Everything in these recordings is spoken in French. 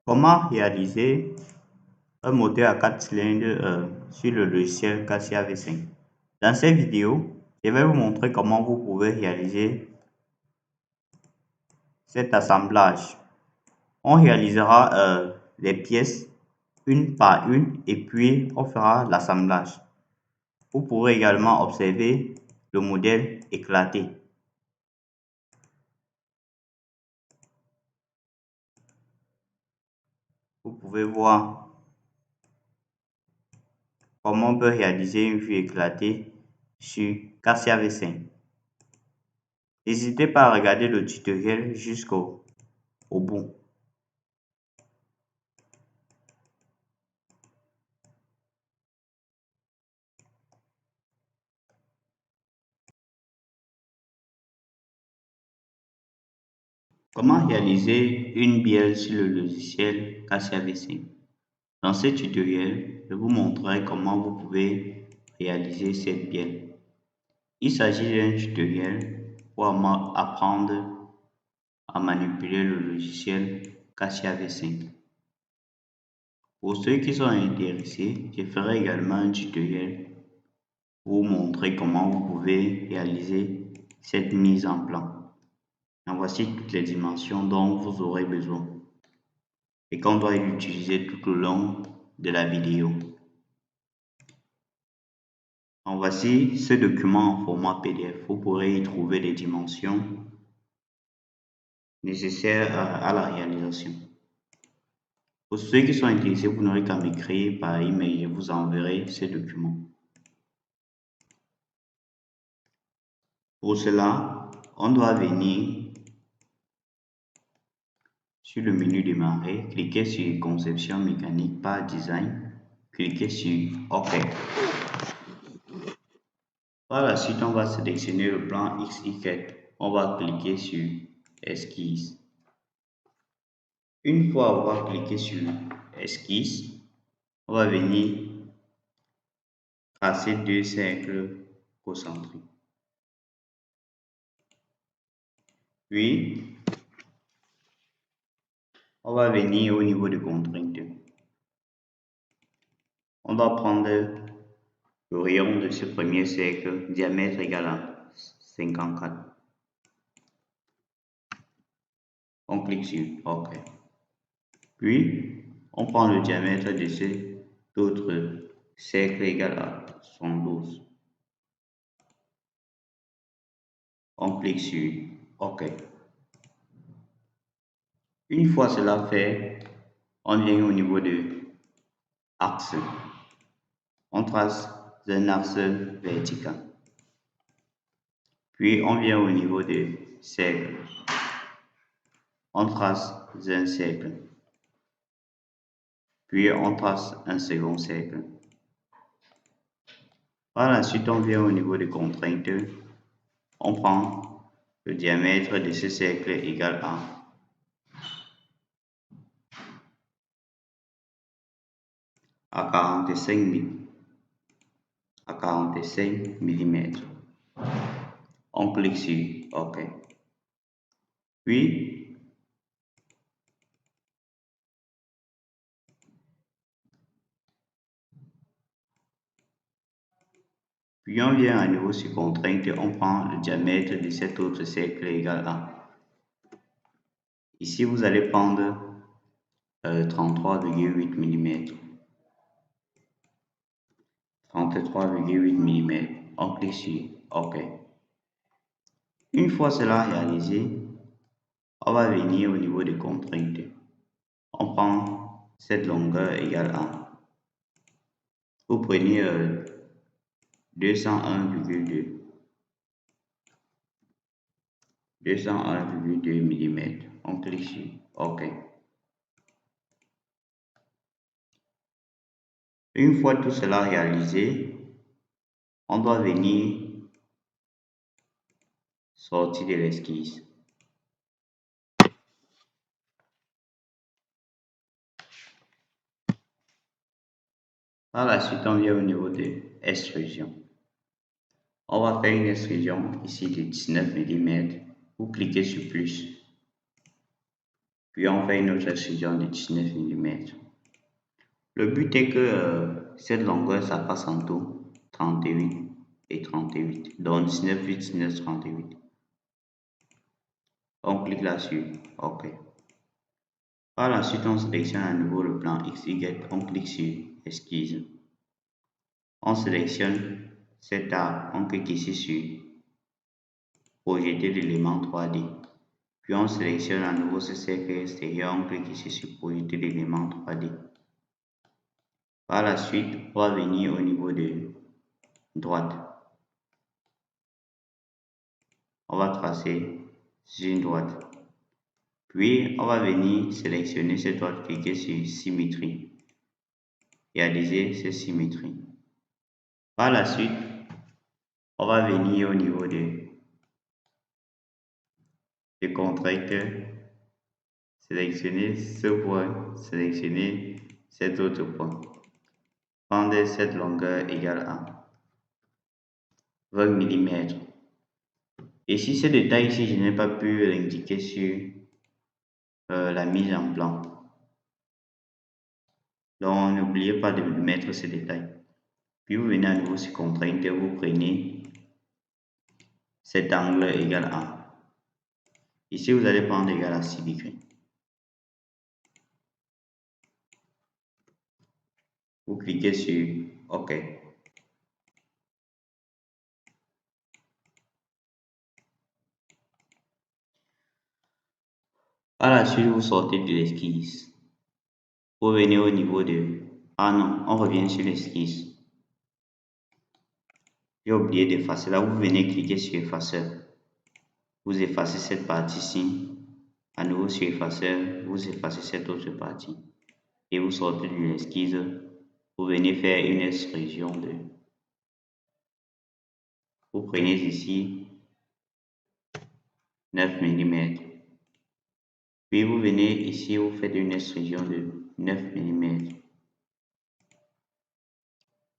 Comment réaliser un moteur à 4 cylindres sur le logiciel Cassia V5? Dans cette vidéo, je vais vous montrer comment vous pouvez réaliser cet assemblage. On réalisera les pièces une par une et puis on fera l'assemblage. Vous pourrez également observer le modèle éclaté. Vous pouvez voir comment on peut réaliser une vue éclatée sur Cassia V5. N'hésitez pas à regarder le tutoriel jusqu'au bout. Comment réaliser une bielle sur le logiciel Cassia V5? Dans ce tutoriel, je vous montrerai comment vous pouvez réaliser cette bielle. Il s'agit d'un tutoriel pour apprendre à manipuler le logiciel Cassia V5. Pour ceux qui sont intéressés, je ferai également un tutoriel pour vous montrer comment vous pouvez réaliser cette mise en plan. En voici toutes les dimensions dont vous aurez besoin et qu'on doit utiliser tout au long de la vidéo. En voici ce document en format PDF. Vous pourrez y trouver les dimensions nécessaires à la réalisation. Pour ceux qui sont intéressés, vous n'aurez qu'à m'écrire par email, je vous enverrai ce document. Pour cela, on doit venir sur le menu démarrer, cliquez sur conception mécanique par design, cliquez sur OK. Par la suite, on va sélectionner le plan XY. On va cliquer sur esquisse. Une fois avoir cliqué sur esquisse, on va venir tracer deux cercles concentriques. Puis, on va venir au niveau de contrainte. On va prendre le rayon de ce premier cercle, diamètre égal à 54. On clique sur OK. Puis, on prend le diamètre de cet autre cercle égal à 72. On clique sur OK. Une fois cela fait, on vient au niveau de axe. On trace un axe vertical. Puis on vient au niveau de cercle. On trace un cercle. Puis on trace un second cercle. Par la suite, on vient au niveau de contrainte. On prend le diamètre de ce cercle égal à 45 mm. On clique sur OK. Puis, on vient à nouveau sur contrainte, on prend le diamètre de cet autre cercle égal à. Ici, vous allez prendre 33,8 mm. 33,8 mm. On clique sur OK. Une fois cela réalisé, on va venir au niveau des contraintes. On prend cette longueur égale à. Vous prenez 201,2 mm. On clique sur OK. Une fois tout cela réalisé, on doit venir sortir de l'esquisse. Par la suite, on vient au niveau de extrusion. On va faire une extrusion ici de 19 mm. Vous cliquez sur plus. Puis on fait une autre extrusion de 19 mm. Le but est que cette longueur, ça fasse en tout 38 et 38. Donc 19, 8, 19, 38. On clique là-dessus. OK. Par la suite, on sélectionne à nouveau le plan XY. On clique sur Esquisse. On sélectionne cet arbre. On clique ici sur Projeter l'élément 3D. Puis on sélectionne à nouveau ce cercle extérieur. On clique ici sur Projeter l'élément 3D. Par la suite, on va venir au niveau de droite. On va tracer une droite. Puis, on va venir sélectionner cette droite, cliquer sur Symétrie et adhérer cette symétrie. Par la suite, on va venir au niveau de contracteurs, sélectionner ce point, sélectionner cet autre point. Prendre cette longueur égale à 20 mm. Et si ce détail ici, je n'ai pas pu l'indiquer sur la mise en plan. Donc, n'oubliez pas de mettre ce détail. Puis, vous venez à nouveau sur contrainte et vous prenez cet angle égal à. Ici, vous allez prendre égal à 6 degrés. Vous cliquez sur OK. Par la suite, vous sortez de l'esquisse. Vous venez au niveau de... Ah non, on revient sur l'esquisse. J'ai oublié d'effacer. Là, vous venez cliquer sur effaceur. Vous effacez cette partie-ci. À nouveau sur effaceur, vous effacez cette autre partie. Et vous sortez de l'esquisse. Vous venez faire une extrusion de... Vous prenez ici 9 mm. Puis vous venez ici, vous faites une extrusion de 9 mm.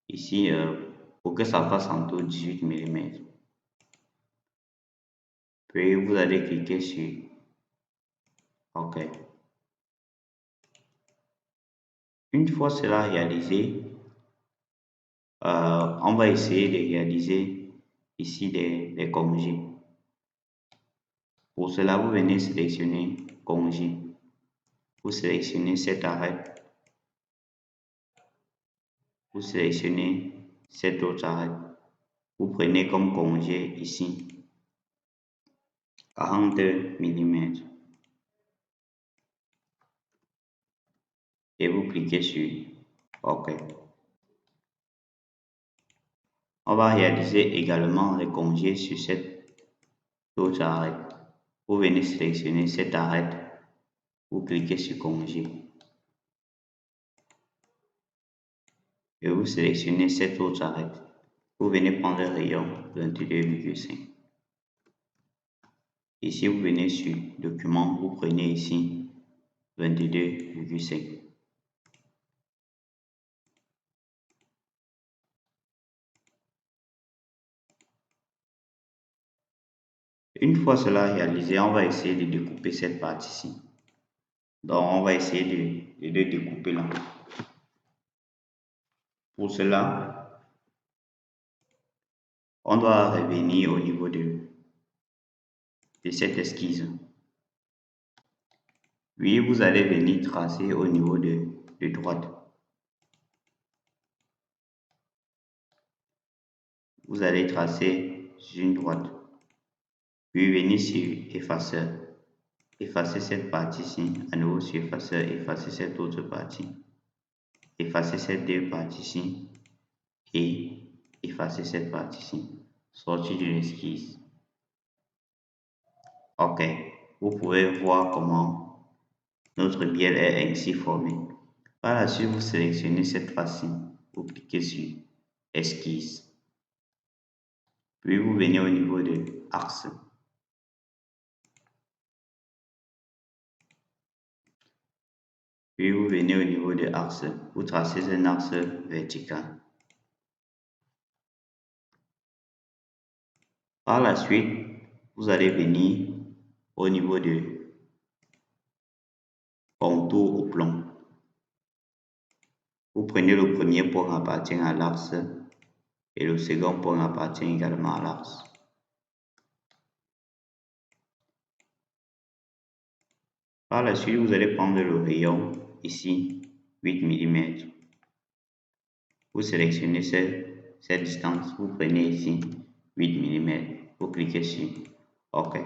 Ici, pour que ça fasse en tout 18 mm. Puis vous allez cliquer sur OK. Une fois cela réalisé, on va essayer de réaliser ici des congés. Pour cela, vous venez sélectionner congé. Vous sélectionnez cet arrêt. Vous sélectionnez cet autre arrêt. Vous prenez comme congé ici 40 mm. Et vous cliquez sur OK. On va réaliser également les congés sur cet autre arrêt. Vous venez sélectionner cet arrêt. Vous cliquez sur congé. Et vous sélectionnez cet autre arrêt. Vous venez prendre le rayon 22,5. Ici, vous venez sur document. Vous prenez ici 22,5. Une fois cela réalisé, on va essayer de découper cette partie-ci. Donc, on va essayer de découper là. Pour cela, on doit revenir au niveau de cette esquisse. Puis, vous allez venir tracer au niveau de droite. Vous allez tracer sur une droite. Puis, venir sur effaceur. Effacer cette partie-ci. À nouveau sur effaceur, effacer cette autre partie. Effacer ces deux parties-ci. Et effacer cette partie-ci. Sortir de l'esquisse. OK. Vous pouvez voir comment notre bielle est ainsi formée. Par la suite, vous sélectionnez cette face-ci. Vous cliquez sur Esquisse. Puis vous venez au niveau de Axe. Puis vous venez au niveau de Axe. Vous tracez un axe vertical. Par la suite, vous allez venir au niveau de contour au plomb. Vous prenez le premier point appartient à l'axe et le second point appartient également à l'axe. Par la suite, vous allez prendre le rayon, ici, 8 mm. Vous sélectionnez cette distance, vous prenez ici 8 mm. Vous cliquez sur OK.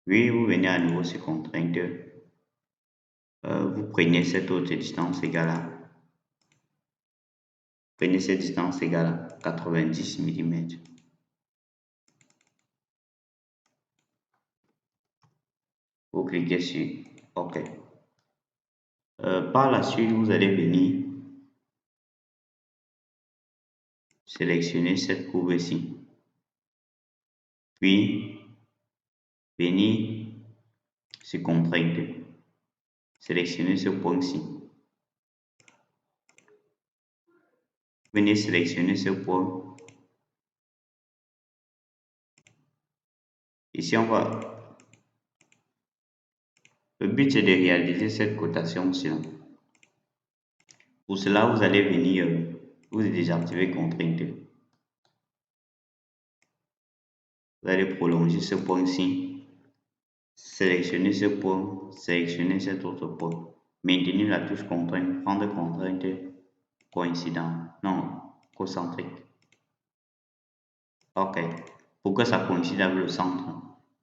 Puis, vous venez à nouveau sur contrainte. Vous prenez cette autre distance égale à Prenez cette distance égale à 90 mm. Vous cliquez sur OK. Par la suite, vous allez venir sélectionner cette courbe ici. Puis, venir sur contrainte. Sélectionnez ce point-ci. Venez sélectionner ce point. Ici, le but c'est de réaliser cette cotation-ci. Pour cela, vous allez venir vous désactiver contrainte. Vous allez prolonger ce point-ci. Sélectionnez ce point, sélectionnez cet autre point. Maintenez la touche contrainte, prendre contrainte coïncident, non, concentrique. OK. Pour que ça coïncide avec le centre,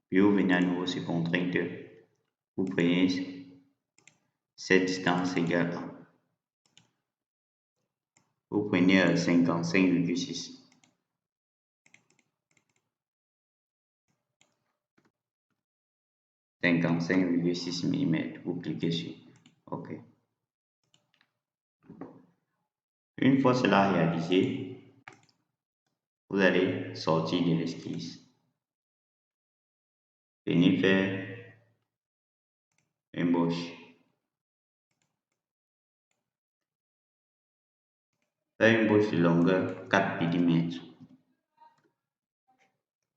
puis vous venez à nouveau sur contrainte. Vous prenez cette distance égale à. Vous prenez 55,6. Mm. Vous cliquez sur OK. Une fois cela réalisé, vous allez sortir de l'esquisse. Venir faire une bouche. Faire une bouche de longueur 4 mm.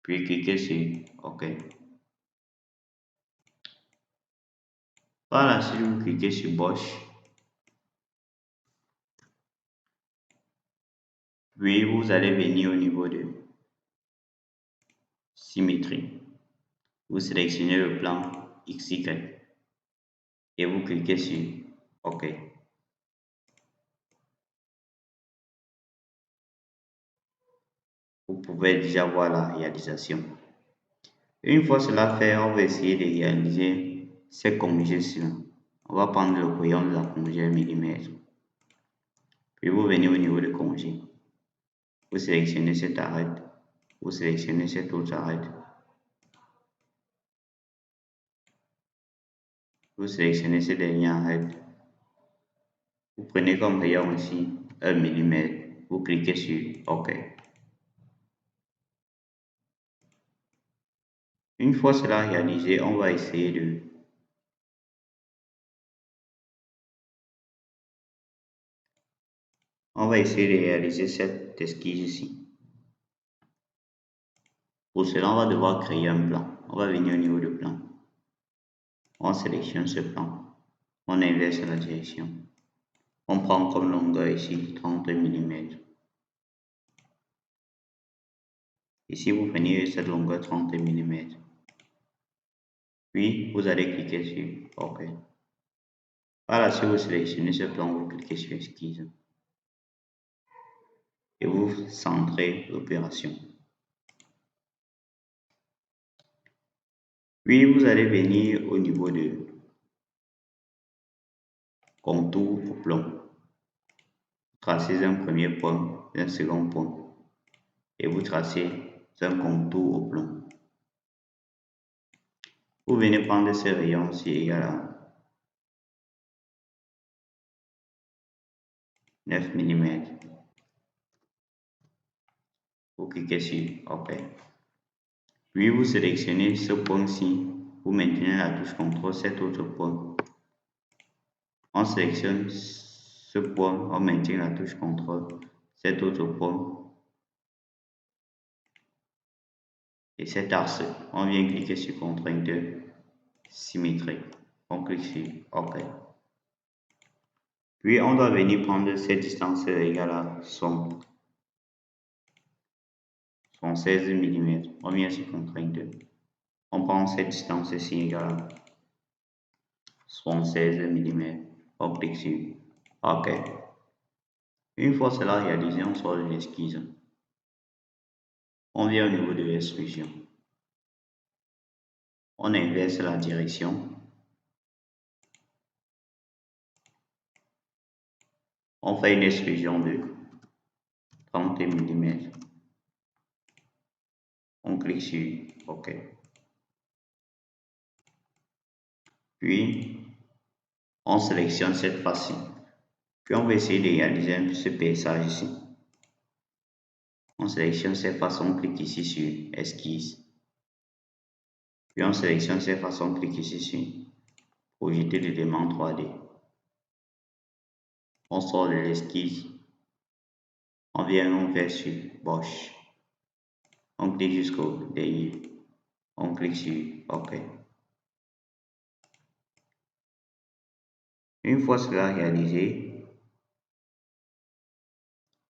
Puis cliquez sur OK. Par la suite, vous cliquez sur Bosch. Puis vous allez venir au niveau de symétrie. Vous sélectionnez le plan XY et vous cliquez sur OK. Vous pouvez déjà voir la réalisation. Une fois cela fait, on va essayer de réaliser ces congés-ci. On va prendre le crayon de la congé millimètre. Puis vous venez au niveau de congé. Vous sélectionnez cette arête. Vous sélectionnez cette autre arête. Vous sélectionnez cette dernière arête. Vous prenez comme rayon ici 1 mm. Vous cliquez sur OK. Une fois cela réalisé, on va essayer de réaliser cette esquisse ici. Pour cela, on va devoir créer un plan. On va venir au niveau du plan. On sélectionne ce plan. On inverse la direction. On prend comme longueur ici 30 mm. Ici, vous prenez cette longueur 30 mm. Puis, vous allez cliquer sur OK. Par la suite, vous sélectionnez ce plan, vous cliquez sur Esquisse. Et vous centrez l'opération. Puis, vous allez venir au niveau de contour au plomb. Tracez un premier point, un second point. Et vous tracez un contour au plomb. Vous venez prendre ce rayon ci égal à 9 mm. Vous cliquez sur OK. Puis vous sélectionnez ce point-ci. Vous maintenez la touche CTRL, cet autre point. On sélectionne ce point, on maintient la touche CTRL, cet autre point. Et cet axe, on vient cliquer sur contrainte symétrique. On clique sur OK. Puis on doit venir prendre cette distance égale à son 16 mm. On vient sur contrainte. On prend cette distance ici égale à 16 mm. On clique sur OK. Une fois cela réalisé, on sort de l'esquisse. On vient au niveau de l'extrusion. On inverse la direction. On fait une extrusion de 30 mm. On clique sur OK. Puis, on sélectionne cette face-ci. Puis, on va essayer de réaliser un peu ce paysage ici. On sélectionne cette face, on clique ici sur Esquisse. Puis, on sélectionne cette face, on clique ici sur Projeter l'élément 3D. On sort de l'esquisse. On vient, on fait sur Bosch. On clique jusqu'au dernier. On clique sur OK. Une fois cela réalisé,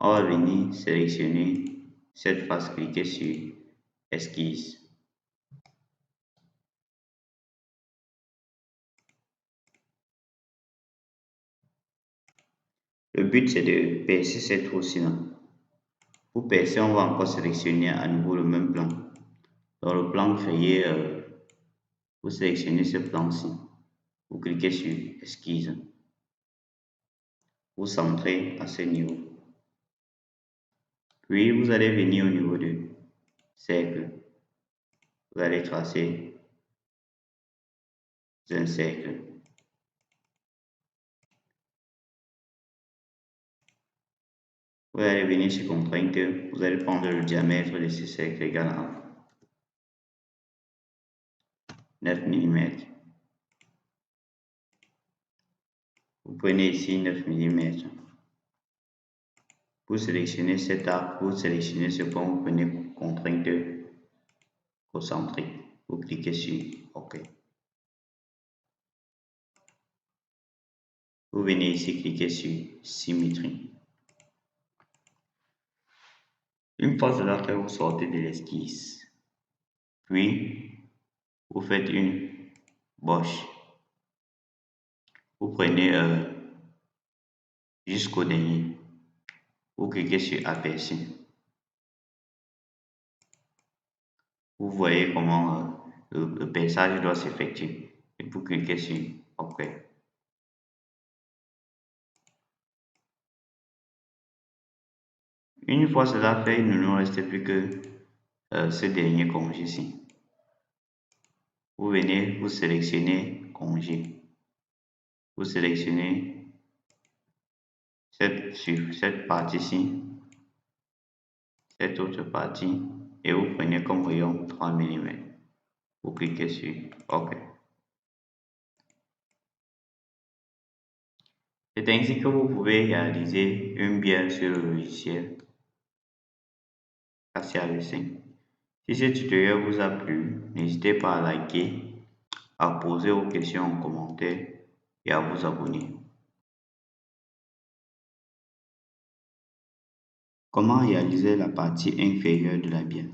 on va venir sélectionner cette face, cliquer sur Esquisse. Le but c'est de percer cette trou-ci. Pour percer, on va encore sélectionner à nouveau le même plan. Dans le plan créé, vous sélectionnez ce plan-ci. Vous cliquez sur Esquisse. Vous centrez à ce niveau. Puis vous allez venir au niveau du cercle. Vous allez tracer un cercle. Vous allez venir sur contrainte. Vous allez prendre le diamètre de ce cercle égal à 9 mm. Vous prenez ici 9 mm. Pour sélectionner cet arc, vous sélectionnez ce point, vous prenez contrainte concentrique. Vous cliquez sur OK. Vous venez ici cliquer sur symétrie. Une fois cela fait, vous sortez de l'esquisse. Puis, vous faites une Bosch. Vous prenez jusqu'au dernier. Vous cliquez sur Aperçu. Vous voyez comment le paysage doit s'effectuer. Et vous cliquez sur OK. Une fois cela fait, il ne nous reste plus que ce dernier congé ici. Vous venez, vous sélectionnez congé. Vous sélectionnez cette partie-ci, cette autre partie, et vous prenez comme rayon 3 mm. Vous cliquez sur OK. C'est ainsi que vous pouvez réaliser une bielle sur le logiciel Cassia V5. Si ce tutoriel vous a plu, n'hésitez pas à liker, à poser vos questions en commentaire et à vous abonner. Comment réaliser la partie inférieure de la bielle?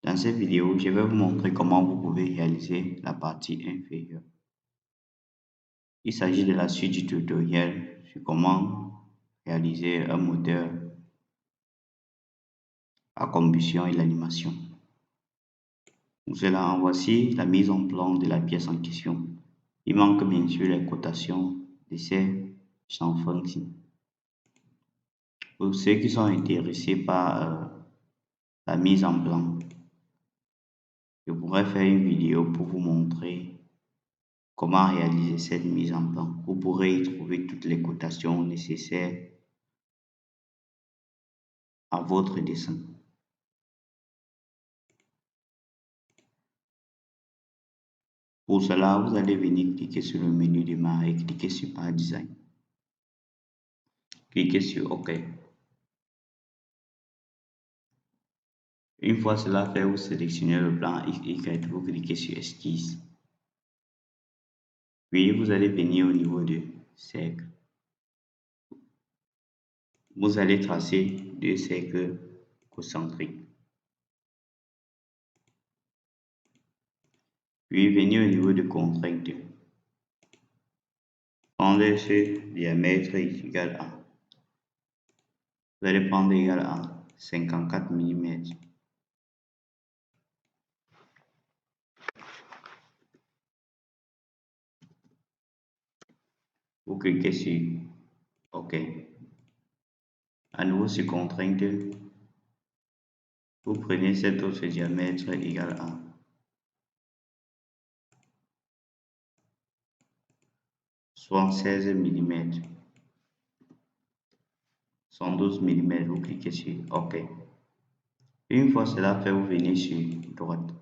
Dans cette vidéo, je vais vous montrer comment vous pouvez réaliser la partie inférieure. Il s'agit de la suite du tutoriel sur comment réaliser un moteur à combustion et l'animation. Pour cela, voici la mise en plan de la pièce en question. Il manque bien sûr les cotations de ces chanfreins-ci. Pour ceux qui sont intéressés par la mise en plan, je pourrais faire une vidéo pour vous montrer comment réaliser cette mise en plan. Vous pourrez y trouver toutes les cotations nécessaires à votre dessin. Pour cela, vous allez venir cliquer sur le menu démarrer, cliquer sur Part Design. Cliquez sur OK. Une fois cela fait, vous sélectionnez le plan XY, vous cliquez sur Esquisse. Puis vous allez venir au niveau de cercle. Vous allez tracer deux cercles concentriques. Puis venir au niveau de contrainte. Prendre ce diamètre égal à. Vous allez prendre égal à 54 mm. Vous cliquez sur OK. À nouveau sur contrainte, vous prenez cet autre diamètre égal à 76 mm. 112 mm, vous cliquez sur OK. Une fois cela fait, vous venez sur droite.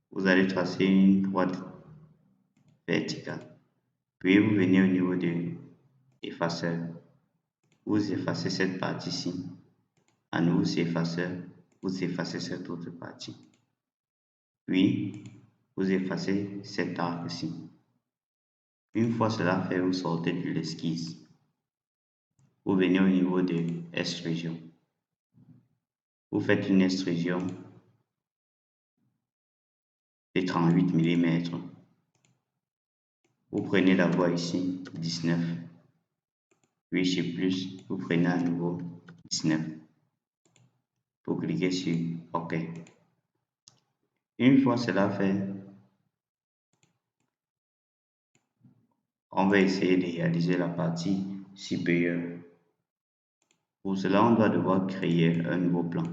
Vous allez tracer une droite verticale. Puis vous venez au niveau de effaceur. Vous effacez cette partie-ci. À nouveau sur effaceur, vous effacez cette autre partie. Puis vous effacez cet arc-ci. Une fois cela fait, vous sortez de l'esquisse. Vous venez au niveau de extrusion. Vous faites une extrusion de 38 mm. Vous prenez la voie ici, 19. Puis chez plus, vous prenez à nouveau 19. Vous cliquez sur OK. Une fois cela fait, on va essayer de réaliser la partie supérieure. Pour cela, on doit devoir créer un nouveau plan.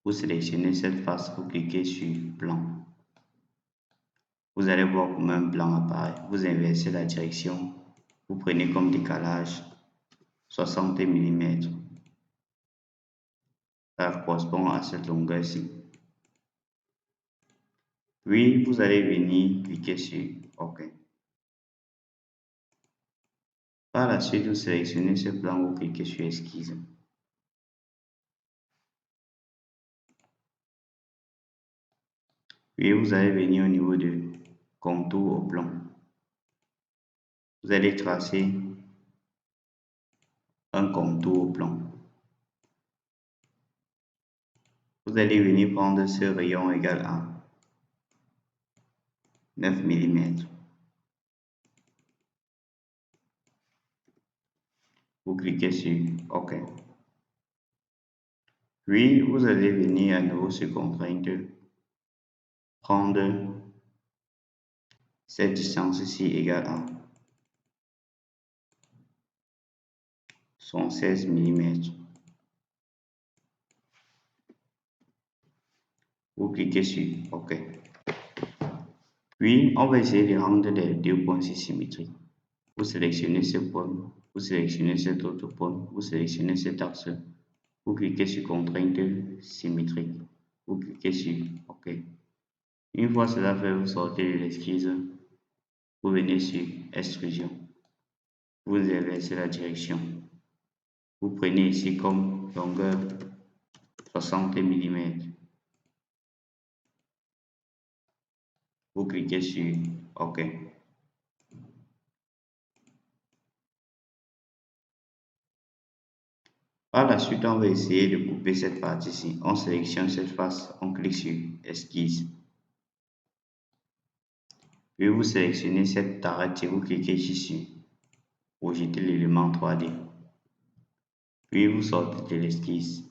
Vous sélectionnez cette face, vous cliquez sur plan. Vous allez voir comment un plan apparaît. Vous inversez la direction. Vous prenez comme décalage 60 mm. Ça correspond à cette longueur-ci. Puis, vous allez venir cliquer sur OK. Par la suite, vous sélectionnez ce plan, vous cliquez sur Esquisse. Puis, vous allez venir au niveau de contour au plan. Vous allez tracer un contour au plan. Vous allez venir prendre ce rayon égal à 9 mm. Vous cliquez sur OK. Puis, vous allez venir à nouveau sur contrainte, prendre cette distance ici égale à 116 mm. Vous cliquez sur OK. Puis, on va essayer de rendre les deux points symétriques. Vous sélectionnez ce point, vous sélectionnez cet autre point, vous sélectionnez cet axe. Vous cliquez sur contrainte symétrique. Vous cliquez sur OK. Une fois cela fait, vous sortez de l'esquisse. Vous venez sur extrusion. Vous inversez la direction. Vous prenez ici comme longueur 60 mm. Vous cliquez sur OK. Par la suite, on va essayer de couper cette partie-ci. On sélectionne cette face, on clique sur Esquisse. Puis vous sélectionnez cette arête et vous cliquez ici pour projeter l'élément 3D. Puis vous sortez de l'esquisse.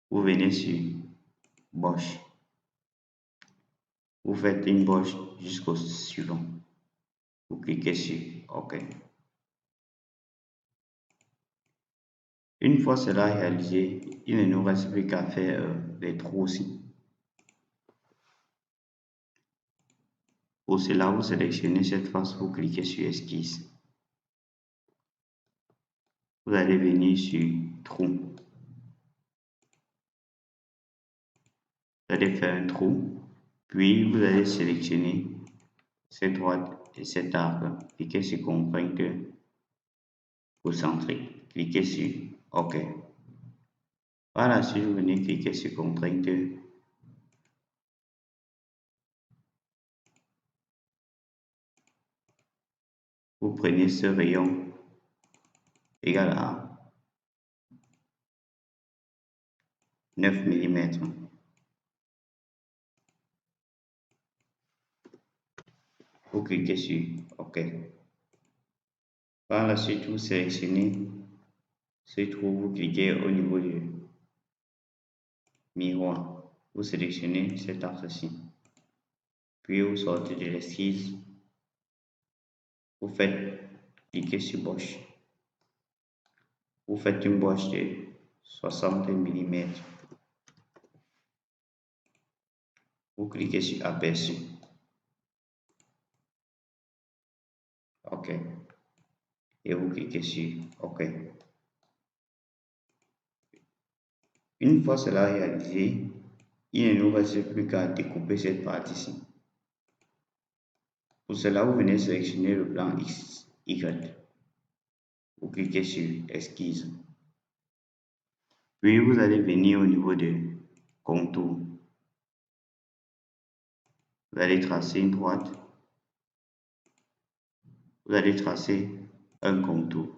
Vous venez sur Bosch. Vous faites une broche jusqu'au suivant. Vous cliquez sur OK. Une fois cela réalisé, il ne nous reste plus qu'à faire les trous aussi. Pour cela, vous sélectionnez cette face, vous cliquez sur Esquisse. Vous allez venir sur Trou. Vous allez faire un trou, puis vous allez sélectionner cette droite et cet arc. Cliquez sur Contrainte concentrique. Cliquez sur OK. Par la suite, vous venez cliquer sur Contrainte vous prenez ce rayon égal à 9 mm. Vous cliquez sur OK. Par la suite, vous sélectionnez ce trou, vous cliquez au niveau du miroir. Vous sélectionnez cet axe-ci. Puis vous sortez de l'esquisse. Vous faites cliquer sur Bosch. Vous faites une Bosch de 60 mm. Vous cliquez sur Aperçu. OK. Et vous cliquez sur OK. Une fois cela réalisé, il ne nous reste plus qu'à découper cette partie-ci. Pour cela, vous venez sélectionner le plan X, Y. Vous cliquez sur Esquisse. Puis vous allez venir au niveau de contour. Vous allez tracer une droite. Vous allez tracer un contour.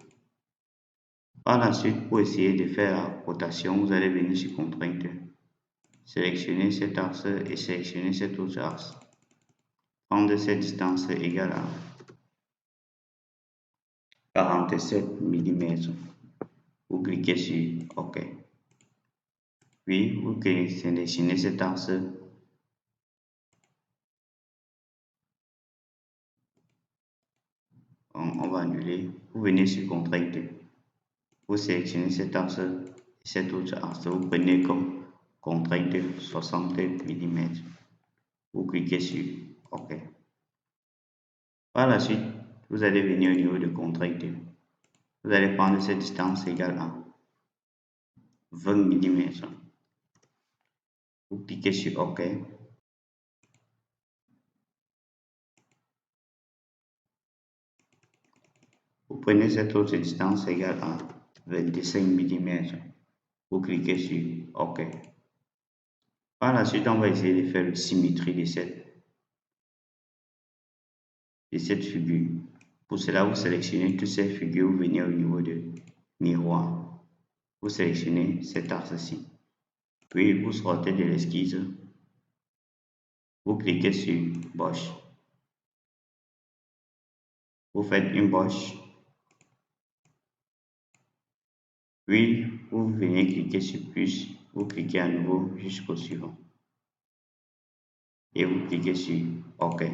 Par la suite, pour essayer de faire la rotation, vous allez venir sur Contrainte. Sélectionner cet axe et sélectionner cet autre axe. Prendre cette distance égale à 47 mm. Vous cliquez sur OK. Puis vous sélectionnez cet axe. On va annuler. Vous venez sur Contrainte. Vous sélectionnez cet axe et cet autre axe. Vous prenez comme contrainte 60 mm. Vous cliquez sur OK. Par la suite, vous allez venir au niveau de contrainte. Vous allez prendre cette distance égale à 20 mm. Vous cliquez sur OK. Vous prenez cette autre distance égale à 25 mm. Vous cliquez sur OK. Par la suite, on va essayer de faire la symétrie de cette figure. Pour cela, vous sélectionnez toutes ces figures, vous venez au niveau de miroir. Vous sélectionnez cet axe-ci. Puis vous sortez de l'esquisse. Vous cliquez sur Bosch. Vous faites une Bosch. Puis vous venez cliquer sur plus. Vous cliquez à nouveau jusqu'au suivant. Et vous cliquez sur OK.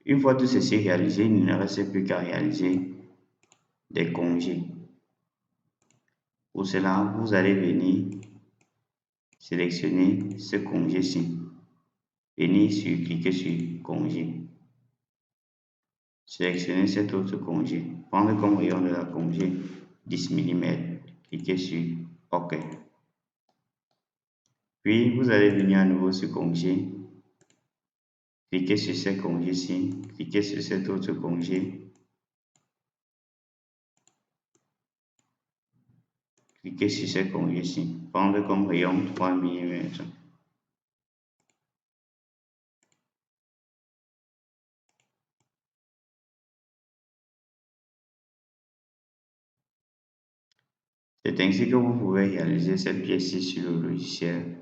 Une fois tout ceci réalisé, il ne reste plus qu'à réaliser des congés. Pour cela, vous allez venir sélectionner ce congé-ci. Venir sur cliquer sur congé. Sélectionnez cet autre congé. Prendre comme rayon de la congé 10 mm. Cliquez sur OK. Puis vous allez venir à nouveau sur congé. Cliquez sur ce congé-ci. Cliquez sur cet autre congé. Cliquez sur ce congé-ci. Prendre comme rayon 3 mm. C'est ainsi que vous pouvez réaliser cette pièce-ci sur le logiciel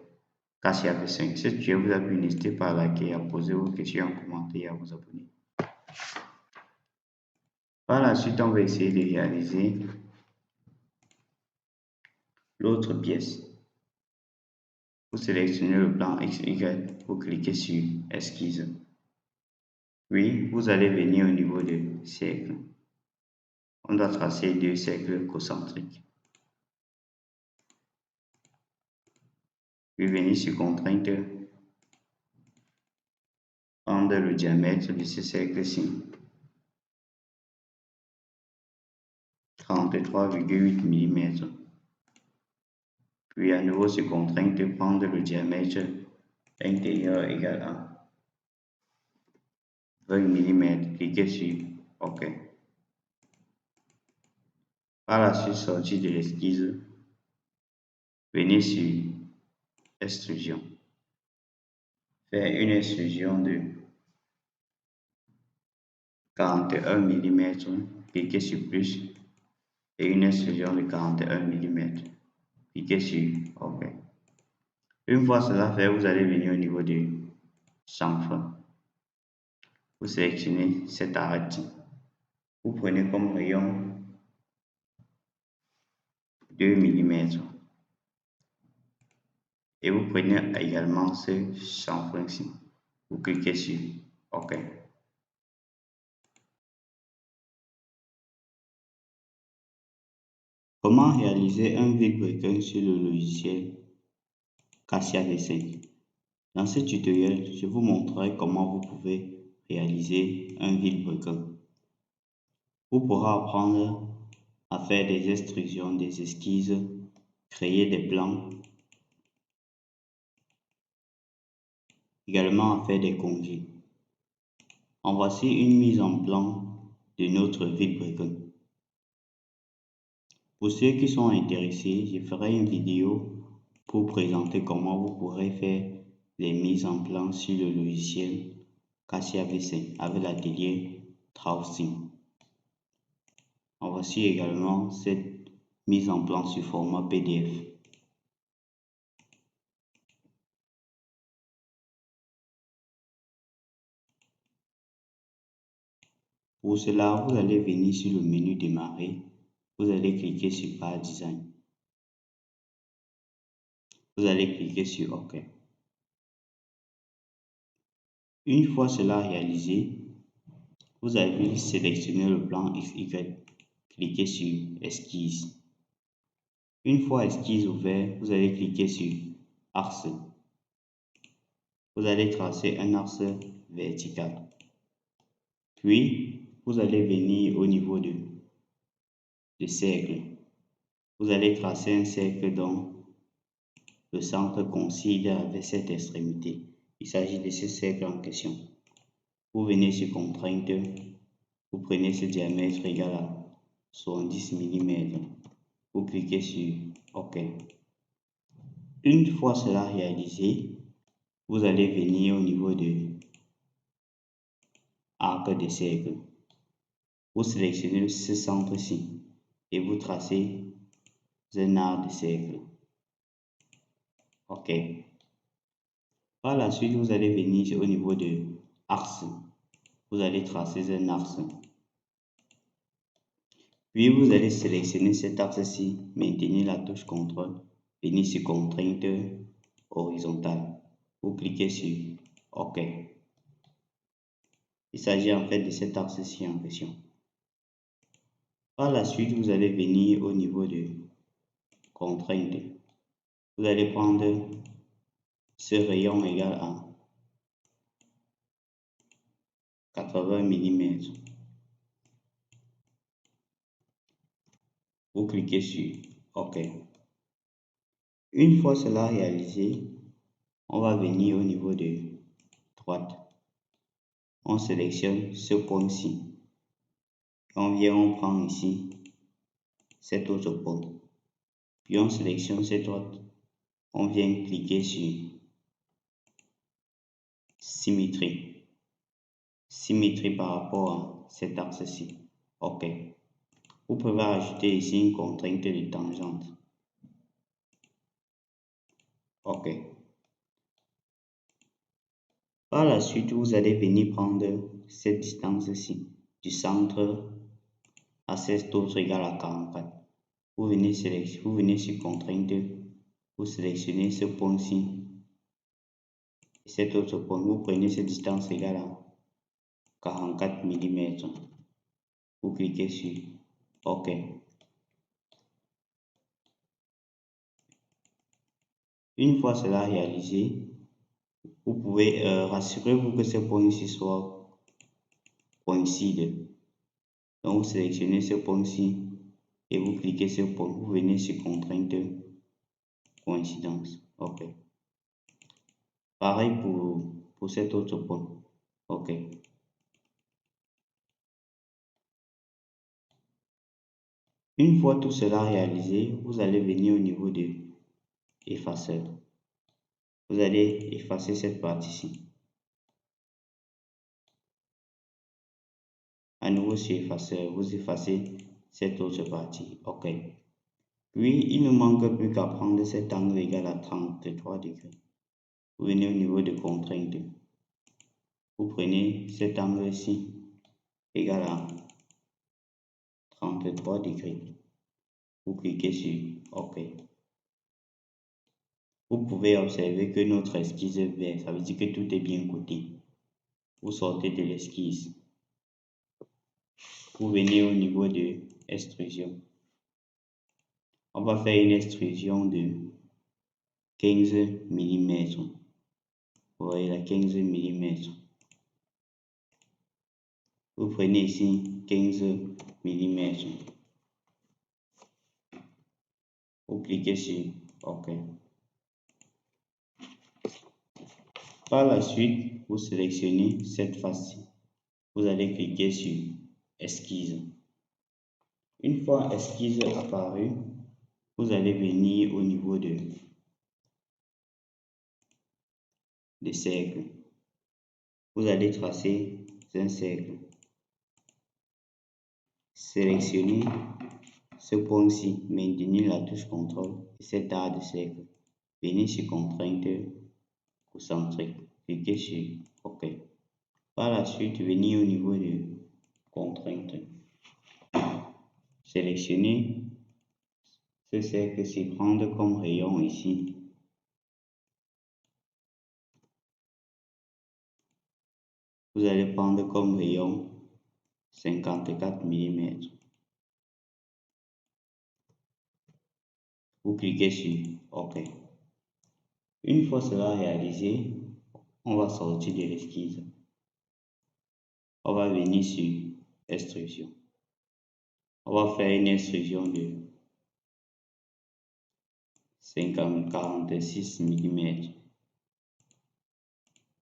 Cassia V5. Si cette vidéo vous a plu, n'hésitez pas à liker, à poser vos questions en commentaire et à vous abonner. Par la suite, on va essayer de réaliser l'autre pièce. Vous sélectionnez le plan XY, vous cliquez sur Esquisse. Puis, vous allez venir au niveau de cercle. On doit tracer deux cercles concentriques. Puis, venir sur Contrainte, prendre le diamètre de ce cercle-ci. 33,8 mm. Puis à nouveau sur Contrainte, prendre le diamètre intérieur égal à 20 mm. Cliquez sur OK. Par la suite, sortir de l'esquisse. Venez sur Extrusion. Faire une extrusion de 41 mm, cliquez sur plus et une extrusion de 41 mm. Cliquez sur OK. Une fois cela fait, vous allez venir au niveau du chanfre. Vous sélectionnez cette arête. Vous prenez comme rayon 2 mm et vous prenez également ce chanfre-ci. Vous cliquez sur OK. Comment réaliser un vilebrequin sur le logiciel Cassia V5? Dans ce tutoriel, je vous montrerai comment vous pouvez réaliser un vilebrequin. Vous pourrez apprendre à faire des extrusions, des esquisses, créer des plans, également à faire des conduits. En voici une mise en plan de notre vilebrequin. Pour ceux qui sont intéressés, je ferai une vidéo pour présenter comment vous pourrez faire les mises en plan sur le logiciel Cassia V5 avec l'atelier Trausting. En voici également cette mise en plan sur format PDF. Pour cela, vous allez venir sur le menu Démarrer. Vous allez cliquer sur Par Design. Vous allez cliquer sur OK. Une fois cela réalisé, vous allez sélectionner le plan XY. Cliquez sur Esquisse. Une fois Esquisse ouvert, vous allez cliquer sur Axe. Vous allez tracer un axe vertical. Puis, vous allez venir au niveau de cercle. Vous allez tracer un cercle dont le centre coïncide avec cette extrémité. Il s'agit de ce cercle en question. Vous venez sur Contrainte, vous prenez ce diamètre égal à 70 mm. Vous cliquez sur OK. Une fois cela réalisé, vous allez venir au niveau de arc de cercle. Vous sélectionnez ce centre-ci et vous tracez un arc de cercle. OK. Par la suite, vous allez venir au niveau de axe. Vous allez tracer un axe. Puis vous allez sélectionner cet axe-ci, maintenir la touche CTRL, venir sur Contrainte horizontale. Vous cliquez sur OK. Il s'agit en fait de cet axe-ci en question. Par la suite, vous allez venir au niveau de Contrainte. Vous allez prendre ce rayon égal à 80 mm. Vous cliquez sur OK. Une fois cela réalisé, on va venir au niveau de droite. On sélectionne ce point-ci. On vient, on prend ici cet autre point. Puis on sélectionne cette autre. On vient cliquer sur symétrie. Symétrie par rapport à cet axe-ci. OK. Vous pouvez ajouter ici une contrainte de tangente. OK. Par la suite, vous allez venir prendre cette distance-ci du centre à cet autre égal à 44. Vous venez sur contrainte, vous sélectionnez ce point-ci, cet autre point, vous prenez cette distance égale à 44 mm. Vous cliquez sur OK. Une fois cela réalisé, vous pouvez rassurez-vous que ce point-ci soit coïncide. Donc vous sélectionnez ce point-ci et vous cliquez sur point, vous venez sur contrainte coïncidence. OK. Pareil pour cet autre point. OK. Une fois tout cela réalisé, vous allez venir au niveau de effaceur. Vous allez effacer cette partie-ci. À nouveau sur effaceur, vous effacez cette autre partie. OK. Puis, il ne manque plus qu'à prendre cet angle égal à 33 degrés. Vous venez au niveau de contrainte. Vous prenez cet angle-ci égal à 33 degrés. Vous cliquez sur OK. Vous pouvez observer que notre esquisse est verte. Ça veut dire que tout est bien coté. Vous sortez de l'esquisse. Vous venez au niveau de extrusion. On va faire une extrusion de 15 mm. Vous voyez la 15 mm. Vous prenez ici 15 mm. Vous cliquez sur OK. Par la suite, vous sélectionnez cette face-ci. Vous allez cliquer sur Esquisse. Une fois Esquisse apparue, vous allez venir au niveau de cercle. Vous allez tracer un cercle. Sélectionnez ce point-ci, maintenez la touche CTRL et cette barre de cercle. Venez sur contrainte concentrique. Cliquez sur OK. Par la suite, venez au niveau de contrainte. Sélectionnez ce cercle-ci, prendre comme rayon ici. Vous allez prendre comme rayon 54 mm. Vous cliquez sur OK. Une fois cela réalisé, on va sortir de l'esquisse. On va venir sur extrusion. On va faire une extrusion de 46 mm.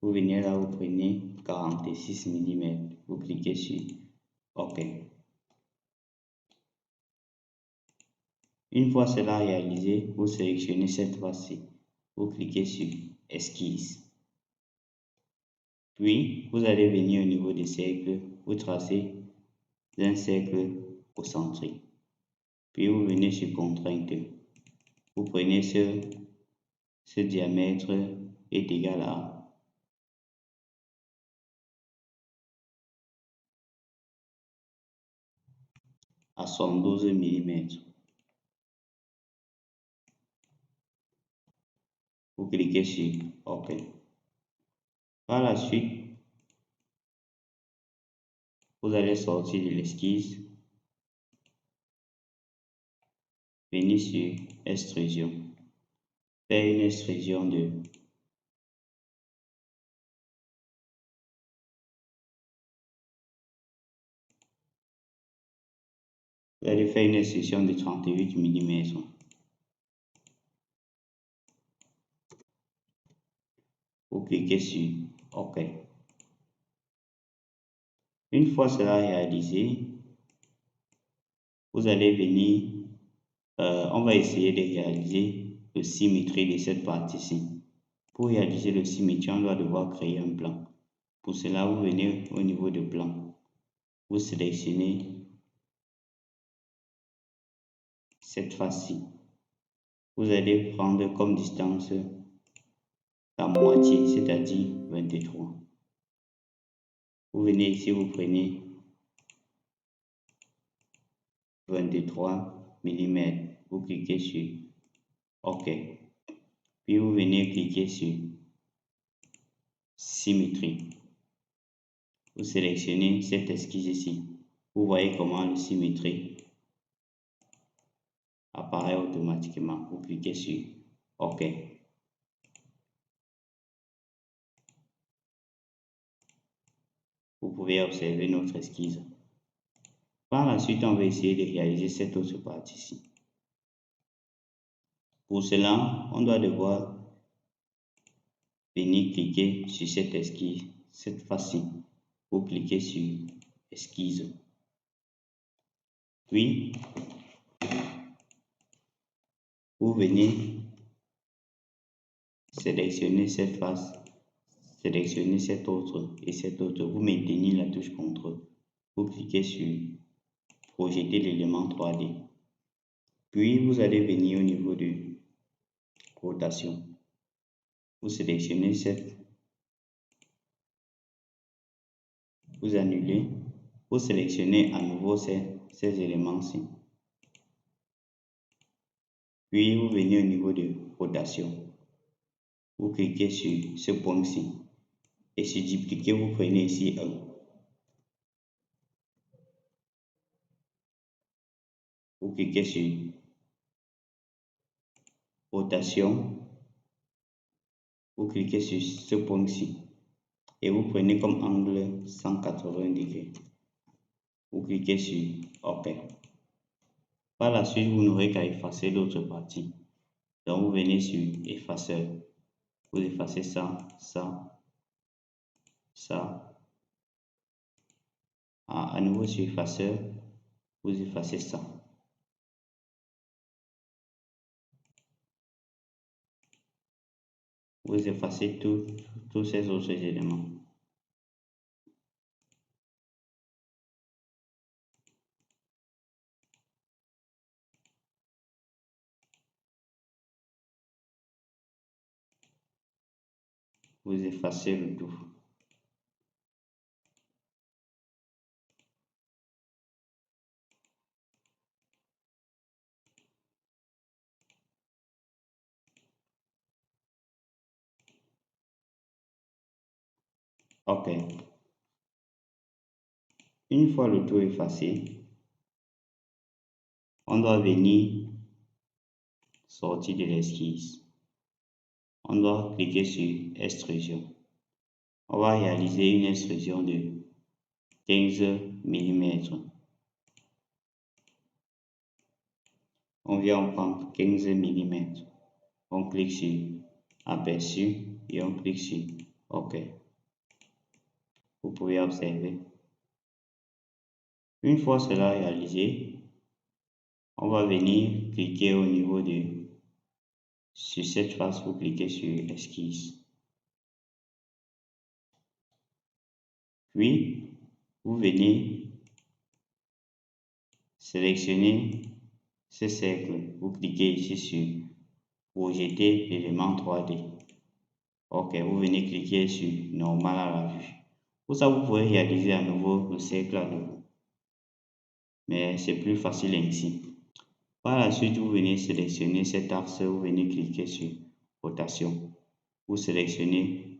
Vous venez là, vous prenez 46 mm. Vous cliquez sur OK. Une fois cela réalisé, vous sélectionnez cette face-ci. Vous cliquez sur Esquisse. Puis, vous allez venir au niveau des cercles. Vous tracez un cercle concentrique. Puis, vous venez sur Contrainte. Vous prenez ce diamètre est égal à 112 mm. Vous cliquez sur OK. Par la suite, vous allez sortir de l'esquisse. Venez sur extrusion. Faire une extrusion de 38 mm. Vous cliquez sur OK. Une fois cela réalisé, vous allez venir, on va essayer de réaliser le symétrie de cette partie-ci. Pour réaliser le symétrie, on doit devoir créer un plan. Pour cela, vous venez au niveau de plan. Vous sélectionnez cette face-ci. Vous allez prendre comme distance la moitié, c'est-à-dire 23. Vous venez ici, vous prenez 23 mm. Vous cliquez sur OK. Puis vous venez cliquer sur Symétrie. Vous sélectionnez cette esquisse ici. Vous voyez comment le symétrie apparaît automatiquement. Vous cliquez sur OK. Vous pouvez observer notre esquisse. Par la suite, on va essayer de réaliser cette autre partie-ci. Pour cela, on doit devoir venir cliquer sur cette esquisse, cette face-ci. Vous cliquez sur Esquisse. Puis, vous venez sélectionner cette face, sélectionner cette autre et cette autre. Vous maintenez la touche CTRL. vous cliquez sur projeter l'élément 3D. Puis vous allez venir au niveau de rotation. Vous sélectionnez cette, vous annulez, vous sélectionnez à nouveau ces éléments-ci. Puis vous venez au niveau de rotation. Vous cliquez sur ce point-ci. Et sur dupliquer, vous prenez ici un. Vous cliquez sur rotation. Vous cliquez sur ce point-ci. Et vous prenez comme angle 180 degrés. Vous cliquez sur OK. Par la suite, vous n'aurez qu'à effacer l'autre partie. Donc, vous venez sur effaceur. Vous effacez ça, ça, ça. À nouveau sur effaceur, vous effacez ça. Vous effacez tous ces autres éléments. Vous effacez le tout. OK. Une fois le tout effacé, on doit venir sortir de l'esquisse. On doit cliquer sur extrusion. On va réaliser une extrusion de 15 mm. On vient prendre 15 mm. On clique sur aperçu et on clique sur OK. Vous pouvez observer. Une fois cela réalisé, on va venir cliquer au niveau de sur cette face, vous cliquez sur esquisse. Puis, vous venez sélectionner ce cercle. Vous cliquez ici sur projeter l'élément 3D. OK, vous venez cliquer sur normal à la vue. Pour ça, vous pouvez réaliser à nouveau le cercle à nouveau. Mais c'est plus facile ainsi. Par la suite, vous venez sélectionner cet axe, vous venez cliquer sur rotation. Vous sélectionnez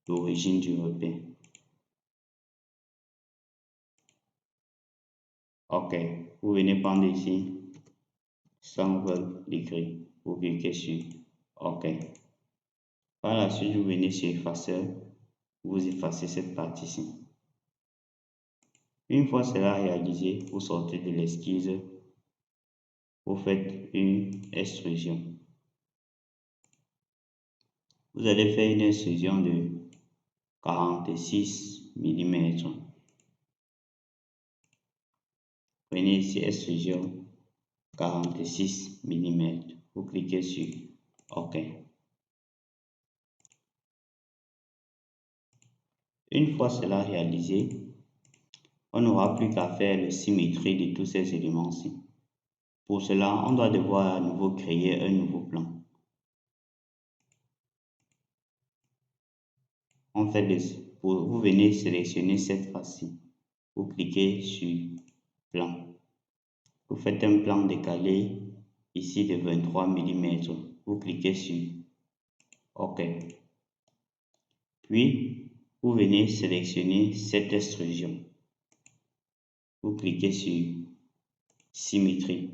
l'origine du repère. OK, vous venez prendre ici 120 degrés. Vous cliquez sur OK. Par la suite, vous venez sur effaceur, vous effacez cette partie-ci. Une fois cela réalisé, vous sortez de l'esquisse, vous faites une extrusion. Vous allez faire une extrusion de 46 mm. Prenez ici extrusion 46 mm. Vous cliquez sur OK. Une fois cela réalisé, on n'aura plus qu'à faire la symétrie de tous ces éléments-ci. Pour cela, on doit devoir à nouveau créer un nouveau plan. En fait, vous venez sélectionner cette face-ci. Vous cliquez sur plan. Vous faites un plan décalé ici de 23 mm. Vous cliquez sur OK. Puis, vous venez sélectionner cette extrusion. Vous cliquez sur symétrie.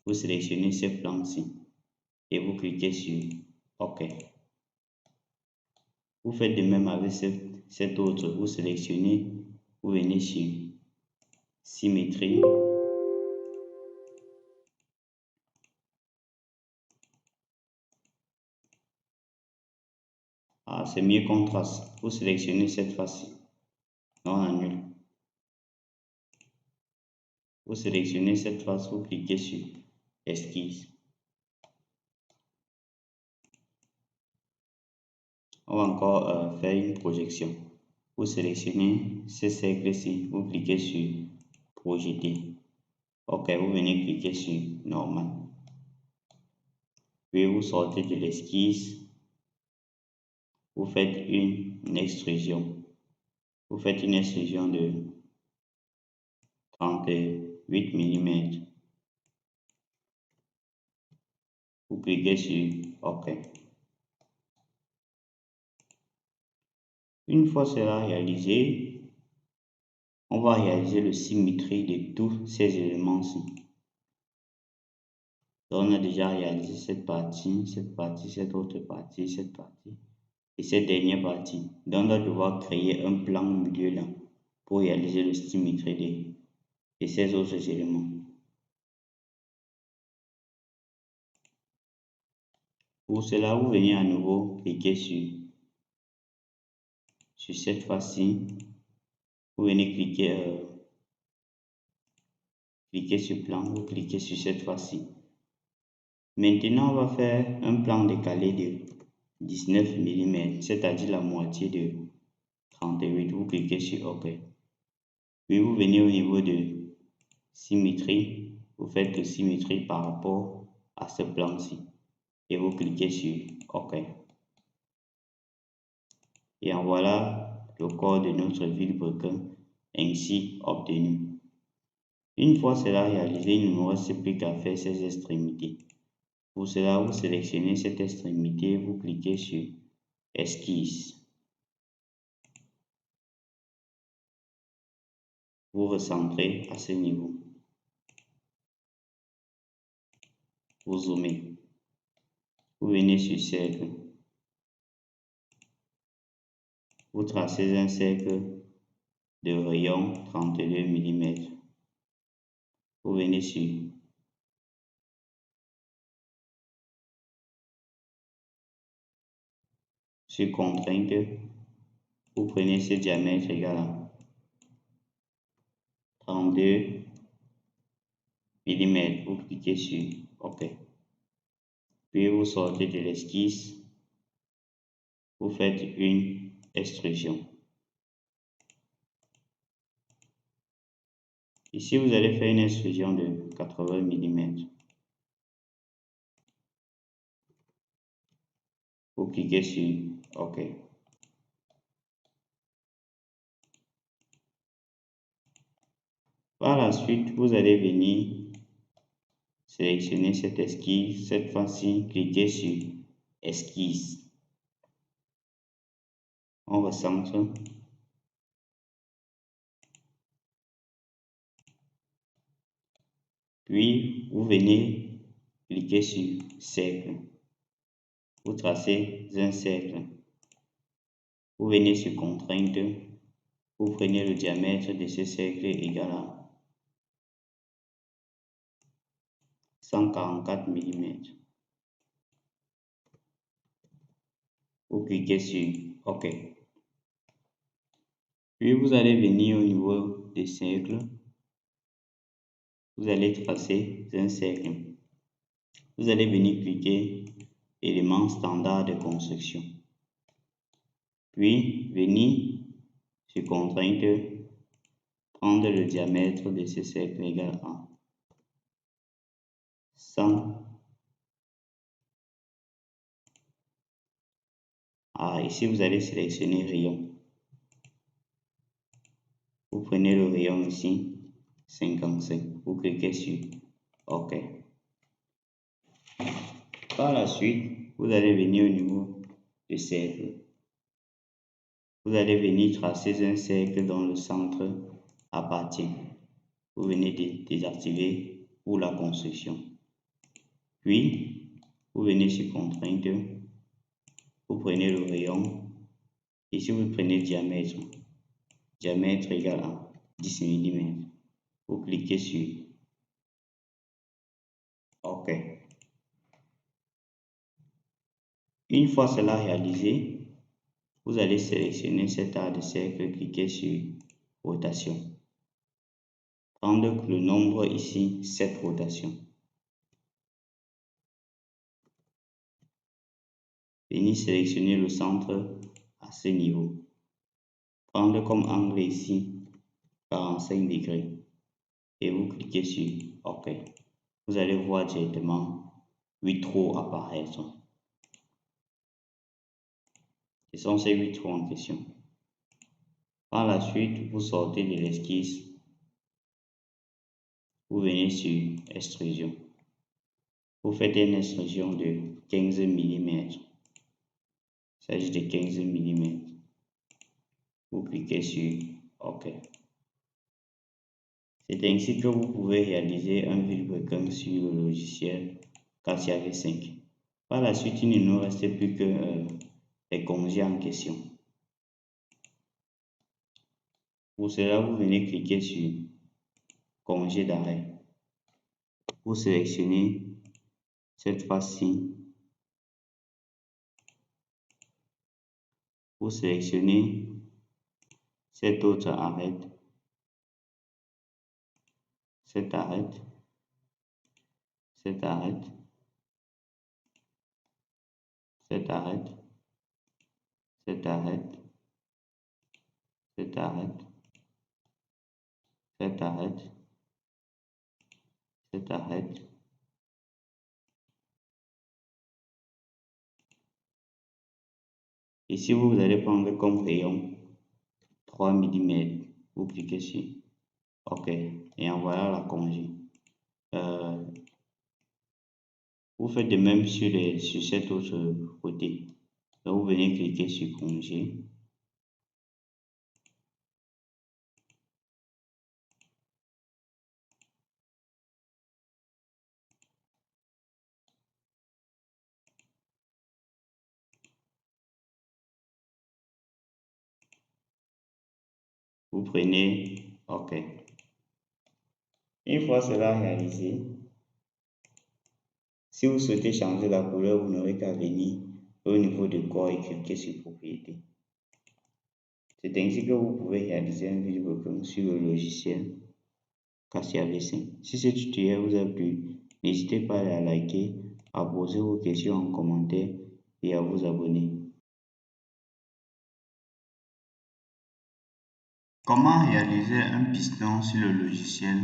Vous sélectionnez ce plan-ci et vous cliquez sur OK. Vous faites de même avec cet autre. Vous sélectionnez, vous venez sur symétrie. Ah, c'est mieux qu'on trace. Vous sélectionnez cette face-ci. On annule. Vous sélectionnez cette face, vous cliquez sur esquisse. On va encore faire une projection. Vous sélectionnez ce cercle-ci, vous cliquez sur projeter. Ok, vous venez cliquer sur normal. Puis vous sortez de l'esquisse, vous faites une extrusion. Vous faites une extrusion de 38 mm. Vous cliquez sur OK. Une fois cela réalisé, on va réaliser le symétrie de tous ces éléments-ci. On a déjà réalisé cette partie, cette autre partie, cette partie et cette dernière partie. Donc on va devoir créer un plan au milieu là pour réaliser le symétrie de ces autres éléments. Pour cela, vous venez à nouveau cliquer sur cette face-ci. Vous venez cliquer sur plan, vous cliquez sur cette face-ci. Maintenant, on va faire un plan décalé de 19 mm, c'est-à-dire la moitié de 38. Vous cliquez sur OK. Puis vous venez au niveau de symétrie. Vous faites de symétrie par rapport à ce plan-ci. Et vous cliquez sur OK. Et en voilà le corps de notre vilebrequin ainsi obtenu. Une fois cela réalisé, il ne me reste plus qu'à faire ses extrémités. Pour cela, vous sélectionnez cette extrémité, vous cliquez sur Esquisse. Vous recentrez à ce niveau. Vous zoomez. Vous venez sur Cercle. Vous tracez un cercle de rayon 32 mm. Vous venez sur Contrainte. Vous prenez ce diamètre égal à 32 mm. Vous cliquez sur OK. Puis vous sortez de l'esquisse. Vous faites une extrusion. Ici, vous allez faire une extrusion de 80 mm. Vous cliquez sur OK. Par la suite, vous allez venir sélectionner cette esquisse. Cette fois-ci, cliquez sur Esquisse. On recentre. Puis, vous venez cliquer sur Cercle. Vous tracez un cercle. Vous venez sur Contrainte. Vous prenez le diamètre de ce cercle égal à 144 mm. Vous cliquez sur OK. Puis vous allez venir au niveau des cercles. Vous allez tracer un cercle. Vous allez venir cliquer élément standard de construction. Puis venir sur Contrainte, prendre le diamètre de ce cercle égal à 100. Ici vous allez sélectionner rayon. Vous prenez le rayon ici, 55. Vous cliquez sur OK. Par la suite, vous allez venir au niveau du cercle. Vous allez venir tracer un cercle dont le centre appartient. Vous venez désactiver pour la construction. Puis, vous venez sur Contrainte. Vous prenez le rayon. Ici, vous prenez diamètre. Diamètre égal à 10 mm. Vous cliquez sur OK. Une fois cela réalisé, vous allez sélectionner cet arc de cercle, cliquer sur rotation. Prendre le nombre ici, 7 rotations. Venir sélectionner le centre à ce niveau. prendre comme angle ici 45 degrés et vous cliquez sur OK. Vous allez voir directement 8 trous apparaître. Ce sont ces 8 trous en question. Par la suite, vous sortez de l'esquisse, vous venez sur extrusion. Vous faites une extrusion de 15 mm. Il s'agit de 15 mm. Vous cliquez sur OK. C'est ainsi que vous pouvez réaliser un vilebrequin sur le logiciel Cassia V5. Par la suite, il ne nous reste plus que les congés en question. Pour cela, vous venez cliquer sur congé d'arrêt. Vous sélectionnez cette fois-ci. Vous sélectionnez cet autre arrêt. Cet arrêt. Cet arrêt. Cet arrêt. Cet arrêt. Cet arrêt. Cet arrêt. Cet arrêt. Ici, vous allez prendre comme rayon 3 mm. Vous cliquez sur OK. Et en voilà la congé. Vous faites de même sur cet autre côté. Donc, vous venez cliquer sur congé. Vous prenez OK. Une fois cela réalisé, si vous souhaitez changer la couleur, vous n'aurez qu'à venir au niveau de corps et cliquer sur propriétés. C'est ainsi que vous pouvez réaliser un vilebrequin sur le logiciel Cassia V5. Si ce tutoriel vous a plu, n'hésitez pas à liker, à poser vos questions en commentaire et à vous abonner. Comment réaliser un piston sur le logiciel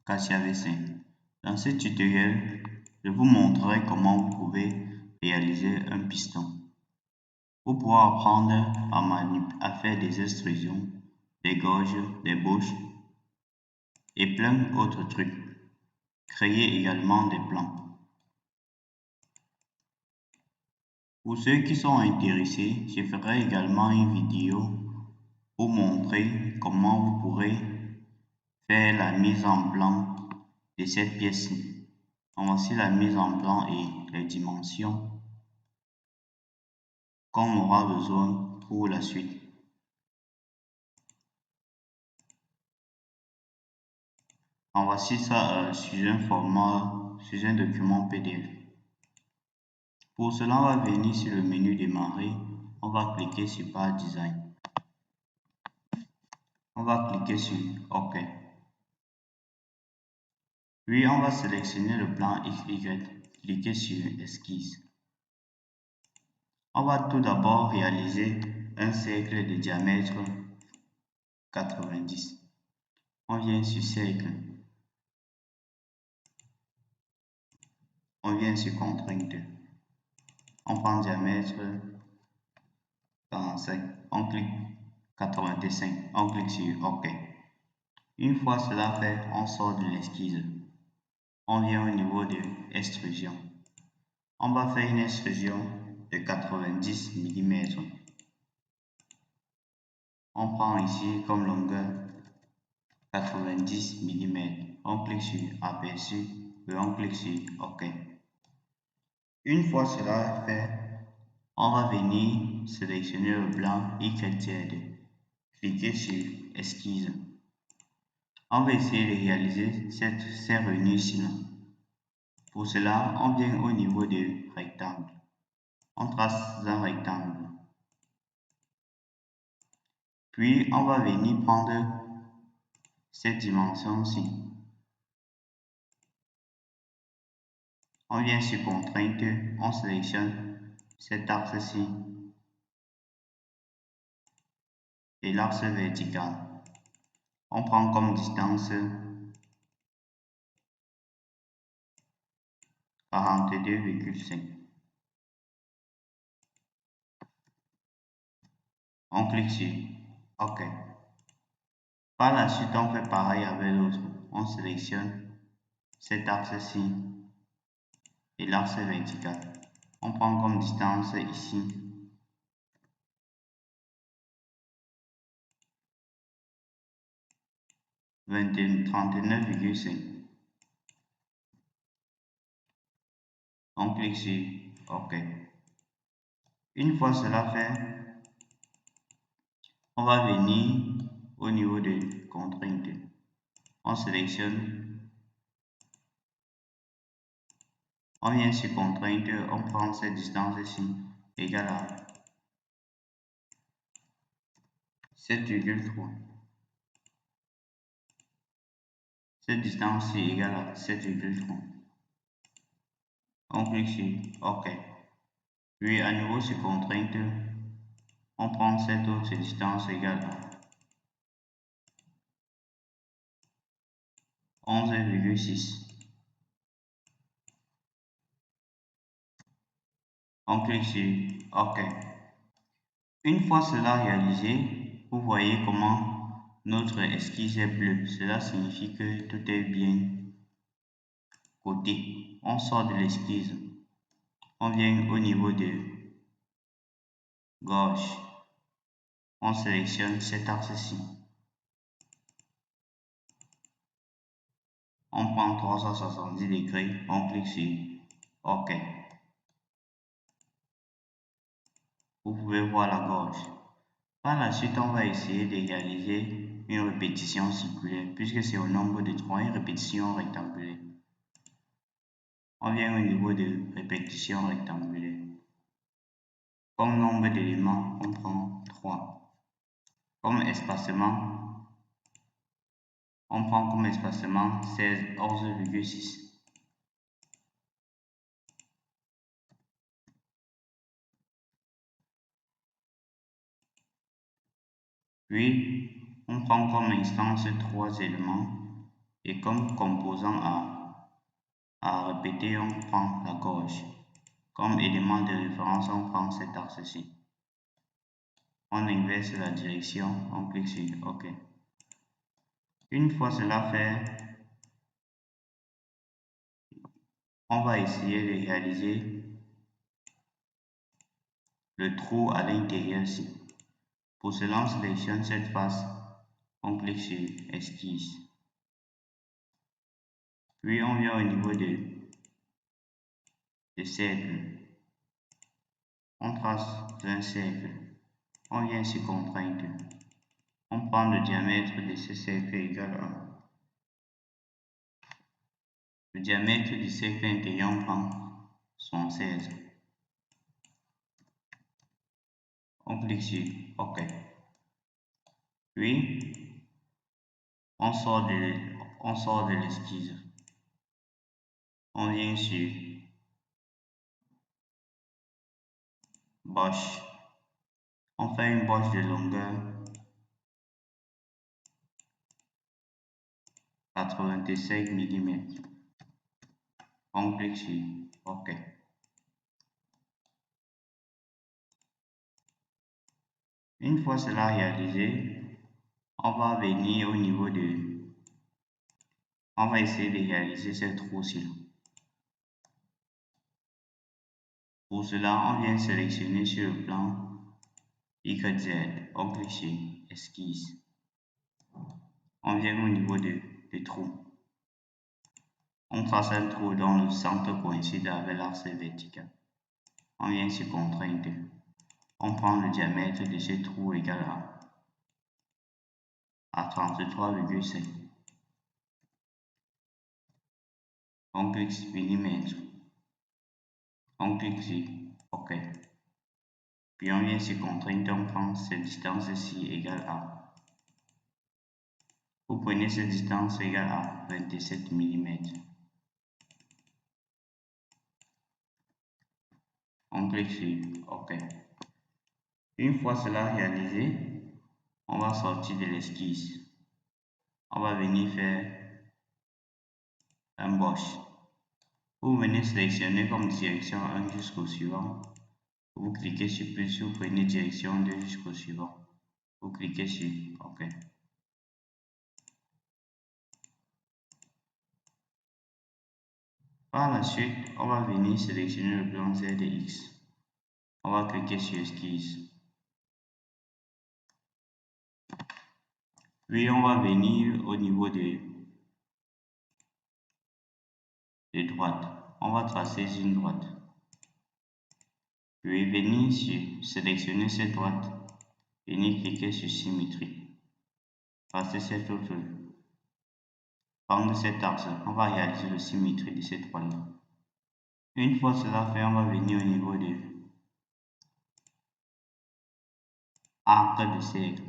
Cassia V5? Dans ce tutoriel, je vous montrerai comment vous pouvez réaliser un piston. Vous pourrez apprendre à faire des extrusions, des gorges, des bouches et plein d'autres trucs. Créer également des plans. Pour ceux qui sont intéressés, je ferai également une vidéo pour montrer comment vous pourrez faire la mise en plan de cette pièce. Voici la mise en plan et les dimensions qu'on aura besoin pour la suite. Voici ça sur un format, sur un document PDF. Pour cela, on va venir sur le menu démarrer, on va cliquer sur Part Design. On va cliquer sur OK. Puis on va sélectionner le plan XY, cliquer sur Esquisse. On va tout d'abord réaliser un cercle de diamètre 90. On vient sur cercle. On vient sur contrainte. On prend diamètre 45. On clique 85. On clique sur OK. Une fois cela fait, on sort de l'esquisse. On vient au niveau de extrusion. On va faire une extrusion de 90 mm. On prend ici comme longueur 90 mm. On clique sur aperçu et on clique sur OK. Une fois cela fait, on va venir sélectionner le plan YZ. Cliquez sur esquisse. On va essayer de réaliser ces revenus-ci. Pour cela, on vient au niveau du rectangle. On trace un rectangle. Puis, on va venir prendre cette dimension-ci. On vient sur contrainte, on sélectionne cet axe-ci. et l'axe vertical. On prend comme distance 42,5. On clique sur OK. Par la suite, on fait pareil avec l'autre. On sélectionne cet axe-ci et l'axe vertical. On prend comme distance ici 39,5. On clique sur OK. Une fois cela fait, on va venir au niveau de contraintes. On sélectionne, on vient sur contrainte, on prend cette distance ici égale à 7,3. Cette distance-ci égale à 7,3. On clique sur OK. Puis à nouveau sur contrainte, on prend cette autre distance égale à 11,6. On clique sur OK. Une fois cela réalisé, vous voyez comment notre esquisse est bleue. Cela signifie que tout est bien coté. On sort de l'esquisse. On vient au niveau de gauche. On sélectionne cet axe-ci. On prend 370 degrés. On clique sur OK. Vous pouvez voir la gorge. Par la suite, on va essayer de réaliser une répétition circulaire puisque c'est au nombre de 3, une répétition rectangulaire. On vient au niveau de répétition rectangulaire. Comme nombre d'éléments, on prend 3. Comme espacement, on prend comme espacement 11,6. Puis, on prend comme instance 3 éléments et comme composant à répéter, on prend la gauche. Comme élément de référence, on prend cet axe-ci. On inverse la direction, on clique sur OK. Une fois cela fait, on va essayer de réaliser le trou à l'intérieur ici. Pour cela, on sélectionne cette face, on clique sur Esquisse. Puis on vient au niveau de cercle. On trace un cercle. On vient sur Contrainte. On prend le diamètre de ce cercle égal à le diamètre du cercle intérieur, on prend 16. On clique sur OK. Puis, on sort de l'esquisse. On vient sur Bosch. On fait une boche de longueur 85 mm. On clique sur OK. Une fois cela réalisé, on va venir au niveau de... On va essayer de réaliser ce trou-ci. Pour cela, on vient sélectionner sur le plan YZ. On clique sur Esquisse. On vient au niveau de trou. On trace un trou dont le centre coïncide avec l'axe vertical. On vient sur Contrainte. On prend le diamètre de ce trou égal à 33,5. On clique sur millimètre. On clique sur OK. Puis on vient sur Contrainte, on prend cette distance-ci égale à... Vous prenez cette distance égale à 27 mm. On clique sur OK. Une fois cela réalisé, On va sortir de l'esquisse. On va venir faire un boss. Vous venez sélectionner comme direction 1 jusqu'au suivant. Vous cliquez sur plus, vous prenez direction 2 jusqu'au suivant. Vous cliquez sur OK. Par la suite, on va venir sélectionner le plan ZX. On va cliquer sur esquisse. Puis on va venir au niveau de droite. On va tracer une droite. Puis venir sur sélectionner cette droite. Venir cliquer sur symétrie. Passer cette autre. Prendre cet axe. On va réaliser la symétrie de cette droite. Une fois cela fait, on va venir au niveau de arc de cercle.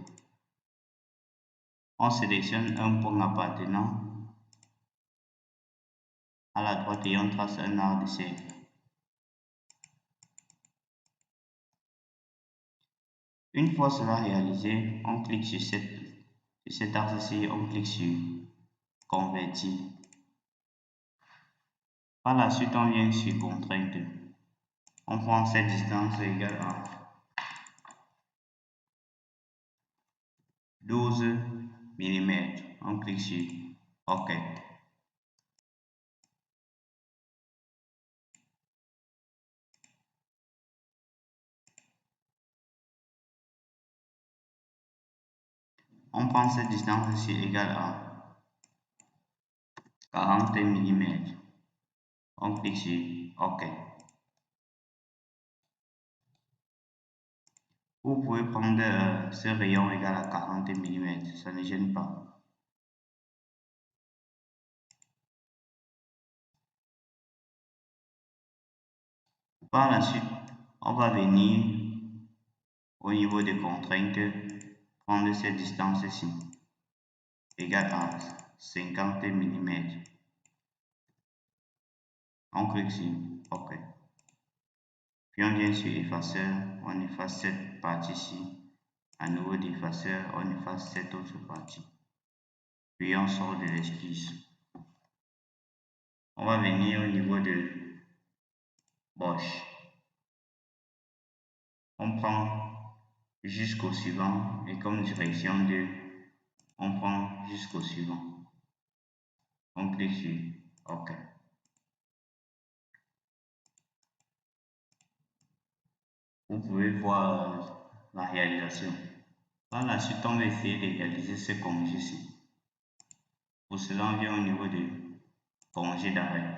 On sélectionne un point appartenant à la droite et on trace un arc de cercle. Une fois cela réalisé, on clique sur cet axe-ci, on clique sur convertir. Par la suite, on vient sur contrainte. On prend cette distance égale à 12 mm. On clique sur OK. On prend cette distance ici égale à 40 mm. On clique sur OK. Vous pouvez prendre ce rayon égal à 40 mm, ça ne gêne pas. Par la suite, on va venir au niveau des contraintes, prendre cette distance ici, égale à 50 mm. On clique sur OK. Puis on vient sur effaceur, on efface cette partie-ci. À nouveau d'effaceur, on efface cette autre partie. Puis on sort de l'esquisse. On va venir au niveau de Bosch. On prend jusqu'au suivant et comme direction 2, on prend jusqu'au suivant. On clique sur OK. Vous pouvez voir la réalisation. Par la suite, on va essayer de réaliser ce congé-ci. Pour cela, on vient au niveau de congé d'arrêt.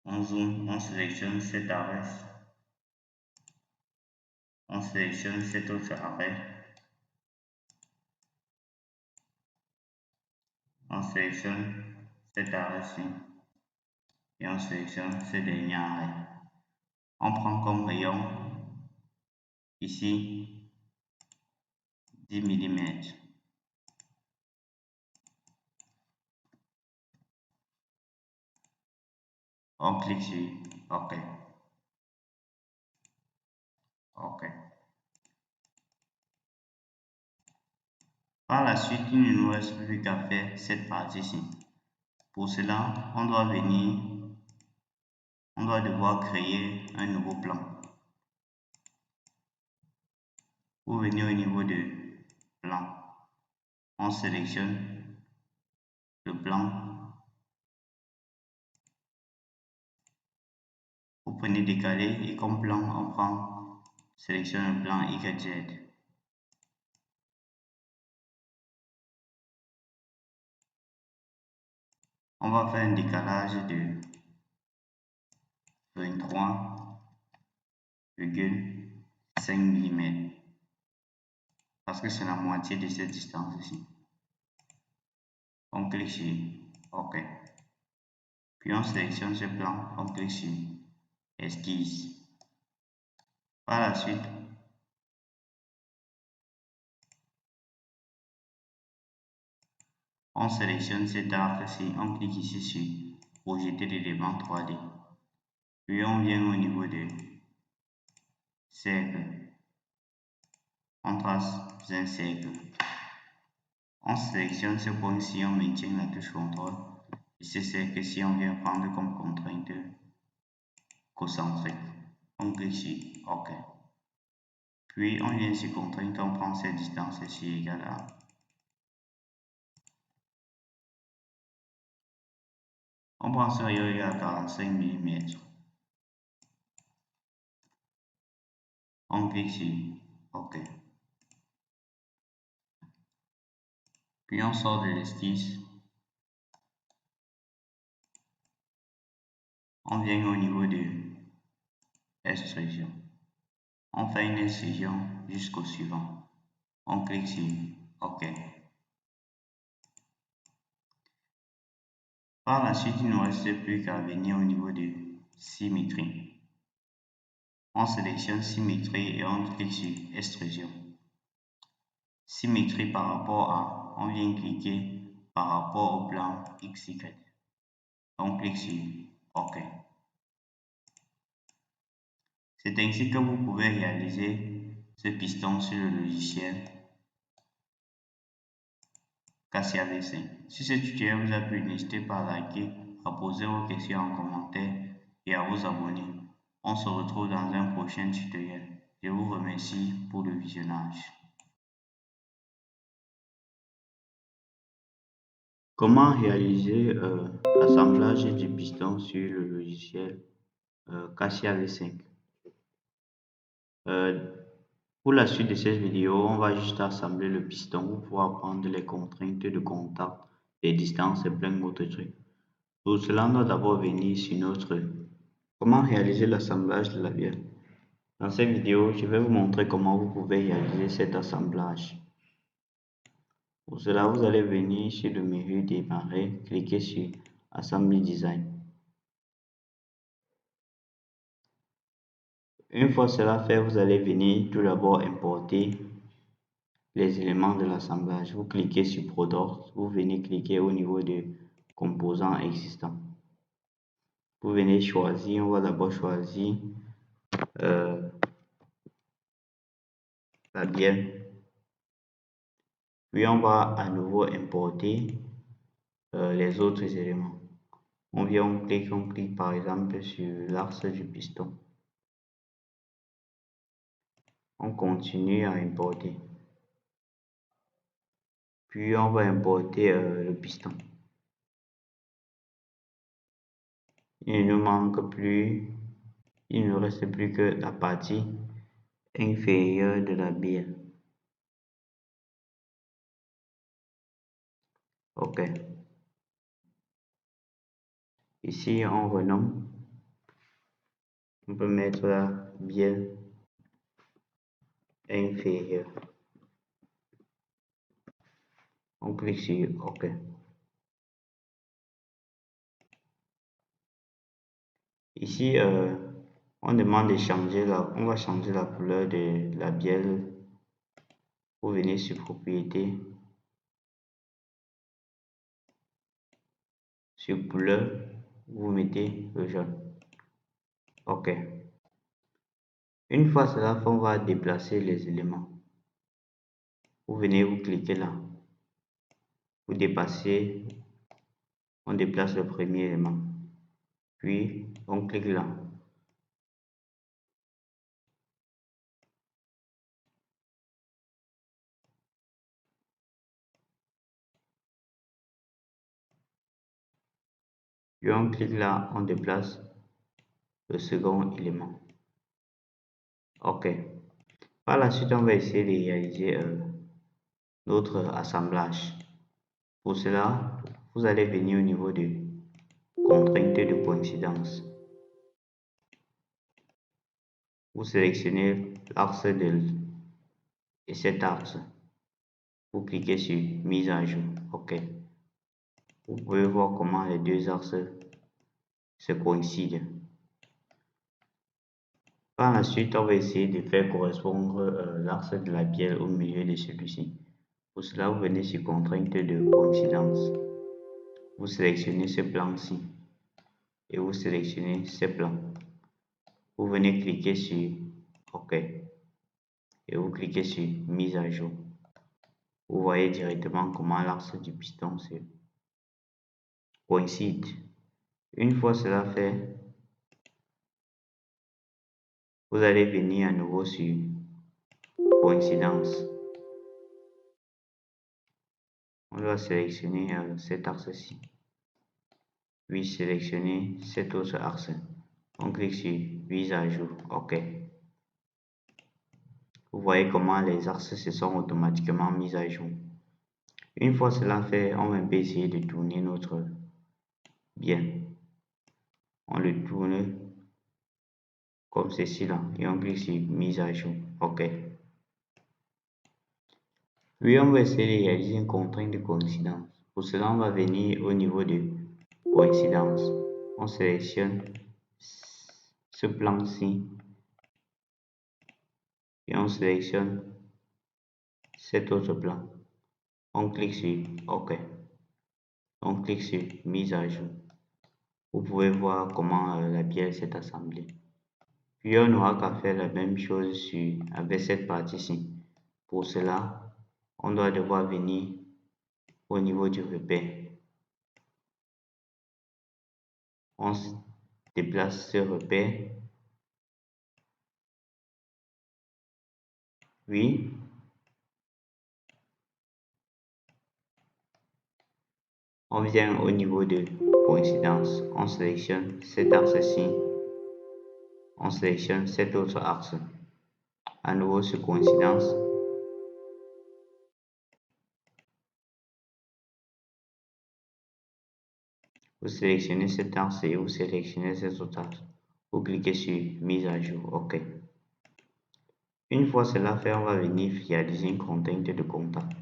On zoome, on sélectionne cet arrêt. On sélectionne cet autre arrêt. On sélectionne cet arrêt-ci. Et on sélectionne ce dernier arrêt. On prend comme rayon ici 10 mm. On clique sur OK. OK. Par la suite, il ne nous reste plus qu'à faire cette partie-ci. Pour cela, on doit devoir créer un nouveau plan. Vous venez au niveau de plan. On sélectionne le plan. Vous prenez décaler et comme plan, on sélectionne le plan YZ. On va faire un décalage de 23,5 mm parce que c'est la moitié de cette distance ici. On clique sur OK. Puis on sélectionne ce plan, on clique sur esquisse. Par la suite, on sélectionne cet arc-ci, on clique ici sur projeter d'éléments 3D. Puis on vient au niveau de cercle. On trace un cercle. On sélectionne ce point-ci, on maintient la touche CTRL. Et ce cercle-ci, on vient prendre comme contrainte concentrique. On clique sur OK. Puis on vient sur contrainte, on prend cette distance-ci égale à on prend ce rayon égale à 45 mm. On clique sur OK. Puis on sort de l'esquisse. On vient au niveau de extrusion. On fait une extrusion jusqu'au suivant. On clique sur OK. Par la suite, il ne nous reste plus qu'à venir au niveau de symétrie. On sélectionne symétrie et on clique sur extrusion. Symétrie par rapport à, on vient cliquer par rapport au plan XY. On clique sur OK. C'est ainsi que vous pouvez réaliser ce piston sur le logiciel CATIA V5. Si ce tutoriel vous a plu, n'hésitez pas à liker, à poser vos questions en commentaire et à vous abonner. On se retrouve dans un prochain tutoriel. Je vous remercie pour le visionnage. Comment réaliser l'assemblage du piston sur le logiciel CATIA V5? Pour la suite de cette vidéo, on va juste assembler le piston pour pouvoir prendre les contraintes de contact, les distances et plein d'autres trucs. Pour cela, on doit d'abord venir sur notre comment réaliser l'assemblage de la bielle. Dans cette vidéo, je vais vous montrer comment vous pouvez réaliser cet assemblage. Pour cela, vous allez venir sur le menu démarrer, cliquer sur Assembly Design. Une fois cela fait, vous allez venir tout d'abord importer les éléments de l'assemblage. Vous cliquez sur Product, vous venez cliquer au niveau des composants existants. Vous venez choisir, on va d'abord choisir la bielle. Puis on va à nouveau importer les autres éléments. On vient, on clique par exemple sur l'axe du piston. On continue à importer. Puis on va importer le piston. Il ne manque plus, il ne reste plus que la partie inférieure de la bielle. OK. Ici, on renomme. On peut mettre la bielle inférieure. On clique sur OK. Ici, on demande de changer on va changer la couleur de la bielle. Vous venez sur propriété, sur couleur, vous mettez le jaune. OK. Une fois cela fait, on va déplacer les éléments. Vous venez, vous cliquez là. Vous dépassez, on déplace le premier élément. Puis, on clique là. Puis, on clique là, on déplace le second élément. OK. Par la suite, on va essayer de réaliser notre assemblage. Pour cela, vous allez venir au niveau de contrainte de coïncidence. Vous sélectionnez l'axe et cet axe. Vous cliquez sur mise à jour. OK. Vous pouvez voir comment les deux axes se coïncident. Par la suite, on va essayer de faire correspondre l'axe de la bielle au milieu de celui-ci. Pour cela, vous venez sur contrainte de coïncidence. Vous sélectionnez ce plan-ci. et vous sélectionnez ces plans. Vous venez cliquer sur OK et vous cliquez sur mise à jour. Vous voyez directement comment l'axe du piston se coïncide. Une fois cela fait, vous allez venir à nouveau sur coïncidence. On doit sélectionner cet axe-ci, puis sélectionner cet autre axe. On clique sur mise à jour, OK. Vous voyez comment les axes se sont automatiquement mis à jour. Une fois cela fait, on va essayer de tourner notre bien. On le tourne comme ceci là et on clique sur mise à jour, OK. Puis on va essayer de réaliser une contrainte de coïncidence. Pour cela, on va venir au niveau de coïncidence. On sélectionne ce plan-ci et on sélectionne cet autre plan. On clique sur OK. On clique sur mise à jour. Vous pouvez voir comment la bielle s'est assemblée. Puis on n'aura qu'à faire la même chose avec cette partie-ci. Pour cela, on doit devoir venir au niveau du repère. On déplace ce repère. Puis, on vient au niveau de coïncidence. On sélectionne cet axe-ci. On sélectionne cet autre axe. À nouveau sur coïncidence. Vous sélectionnez cet axe et vous sélectionnez cet autre axe. Vous cliquez sur mise à jour, OK. Une fois cela fait, on va venir réaliser une contrainte de contact.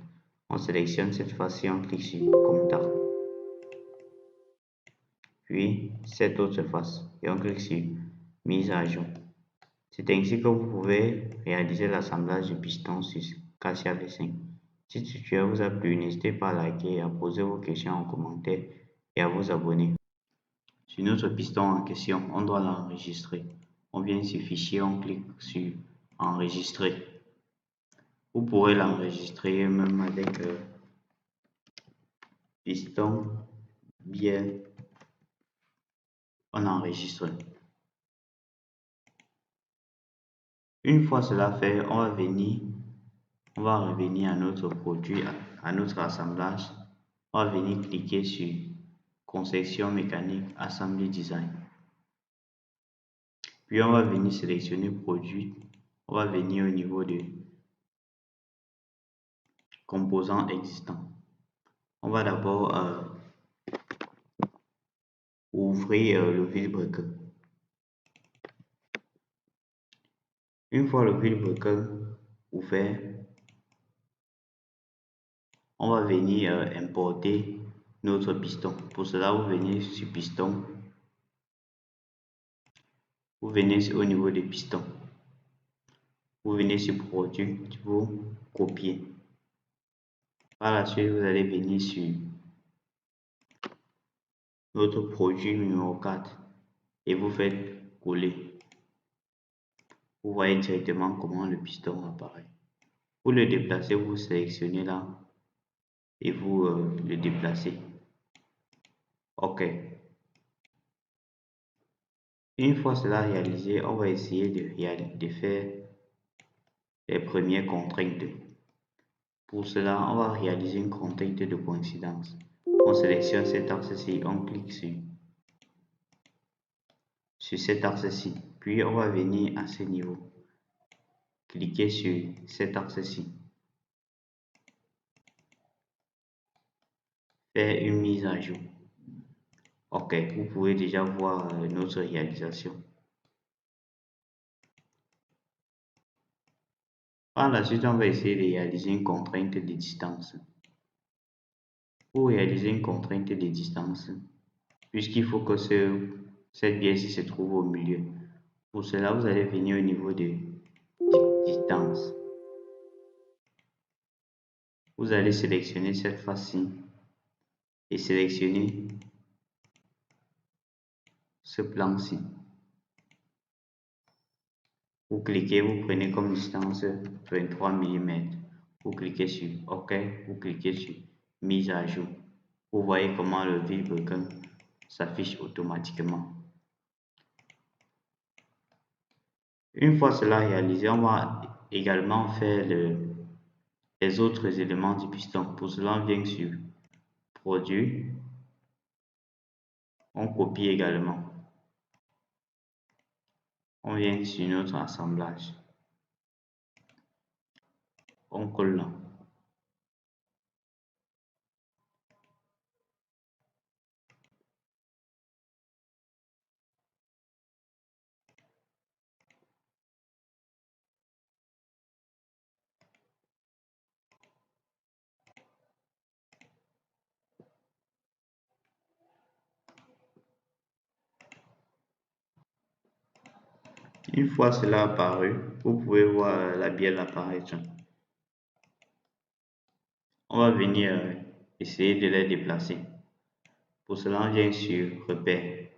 On sélectionne cette fois-ci, on clique sur contact. Puis cette autre face et on clique sur mise à jour. C'est ainsi que vous pouvez réaliser l'assemblage du piston sur Cassia V5. Si ce tutoriel vous a plu, n'hésitez pas à liker, à poser vos questions en commentaire et à vous abonner. Sur notre piston en question, on doit l'enregistrer. On vient sur fichier, on clique sur enregistrer. Vous pourrez l'enregistrer même avec piston, bielle, on enregistre. Une fois cela fait, on va revenir à notre produit, à notre assemblage. On va venir cliquer sur conception mécanique, assembly design. Puis on va venir sélectionner produit. On va venir au niveau de composants existants. On va d'abord ouvrir le vilebrequin. Une fois le vilebrequin ouvert, on va venir importer notre piston. Pour cela, vous venez sur piston. Vous venez au niveau des pistons. Vous venez sur produit, vous copiez. Par la suite, vous allez venir sur notre produit numéro 4 et vous faites coller. Vous voyez directement comment le piston apparaît. Pour le déplacer, vous sélectionnez là et vous le déplacez. OK. Une fois cela réalisé, on va essayer de faire les premières contraintes. Pour cela, on va réaliser une contrainte de coïncidence. On sélectionne cet axe-ci, on clique sur cet axe-ci. Puis on va venir à ce niveau. Cliquez sur cet axe-ci. Faire une mise à jour. OK, vous pouvez déjà voir notre réalisation. Par la suite, on va essayer de réaliser une contrainte de distance. Pour réaliser une contrainte de distance, puisqu'il faut que cette pièce se trouve au milieu. Pour cela, vous allez venir au niveau de distance. Vous allez sélectionner cette face-ci et sélectionner ce plan-ci. Vous cliquez, vous prenez comme distance 23 mm. Vous cliquez sur OK, vous cliquez sur mise à jour. Vous voyez comment le vilebrequin s'affiche automatiquement. Une fois cela réalisé, on va également faire les autres éléments du piston. Pour cela, on vient sur Produit. On copie également. On vient sur notre assemblage. On colle là. Une fois cela apparu, vous pouvez voir la bielle apparaître. On va venir essayer de les déplacer. Pour cela, on vient sur Repère.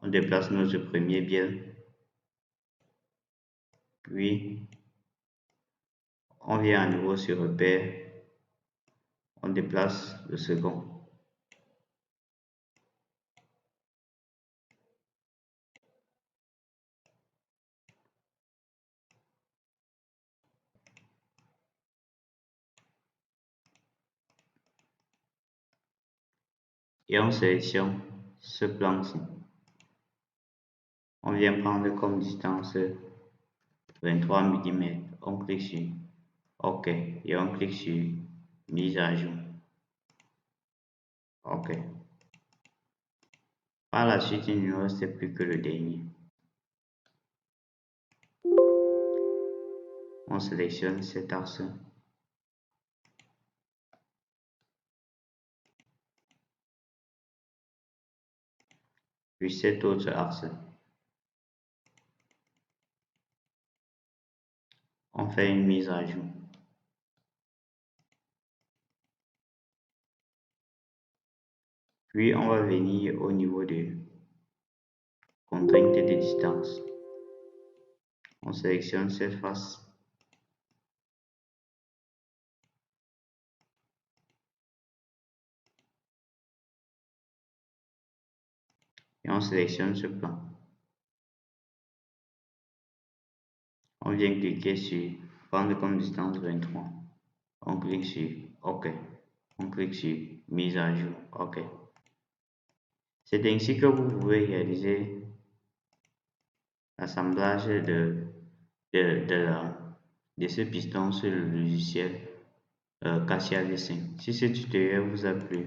On déplace notre premier bielle. Puis, on vient à nouveau sur Repère. On déplace le second. Et on sélectionne ce plan-ci. On vient prendre comme distance 23 mm. On clique sur OK et on clique sur mise à jour. OK. Par la suite, il ne reste plus que le dernier. On sélectionne cet axe. Puis cet autre axe. On fait une mise à jour. Puis on va venir au niveau de contrainte de distance. On sélectionne cette face. Et on sélectionne ce plan. On vient cliquer sur prendre comme distance 23. On clique sur OK. On clique sur mise à jour. OK. C'est ainsi que vous pouvez réaliser l'assemblage de ce piston sur le logiciel Cassia V5. Si ce tutoriel vous a plu,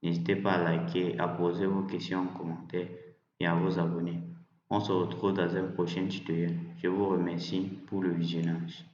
n'hésitez pas à liker, à poser vos questions en commentaire et à vous abonner. On se retrouve dans un prochain tutoriel. Je vous remercie pour le visionnage.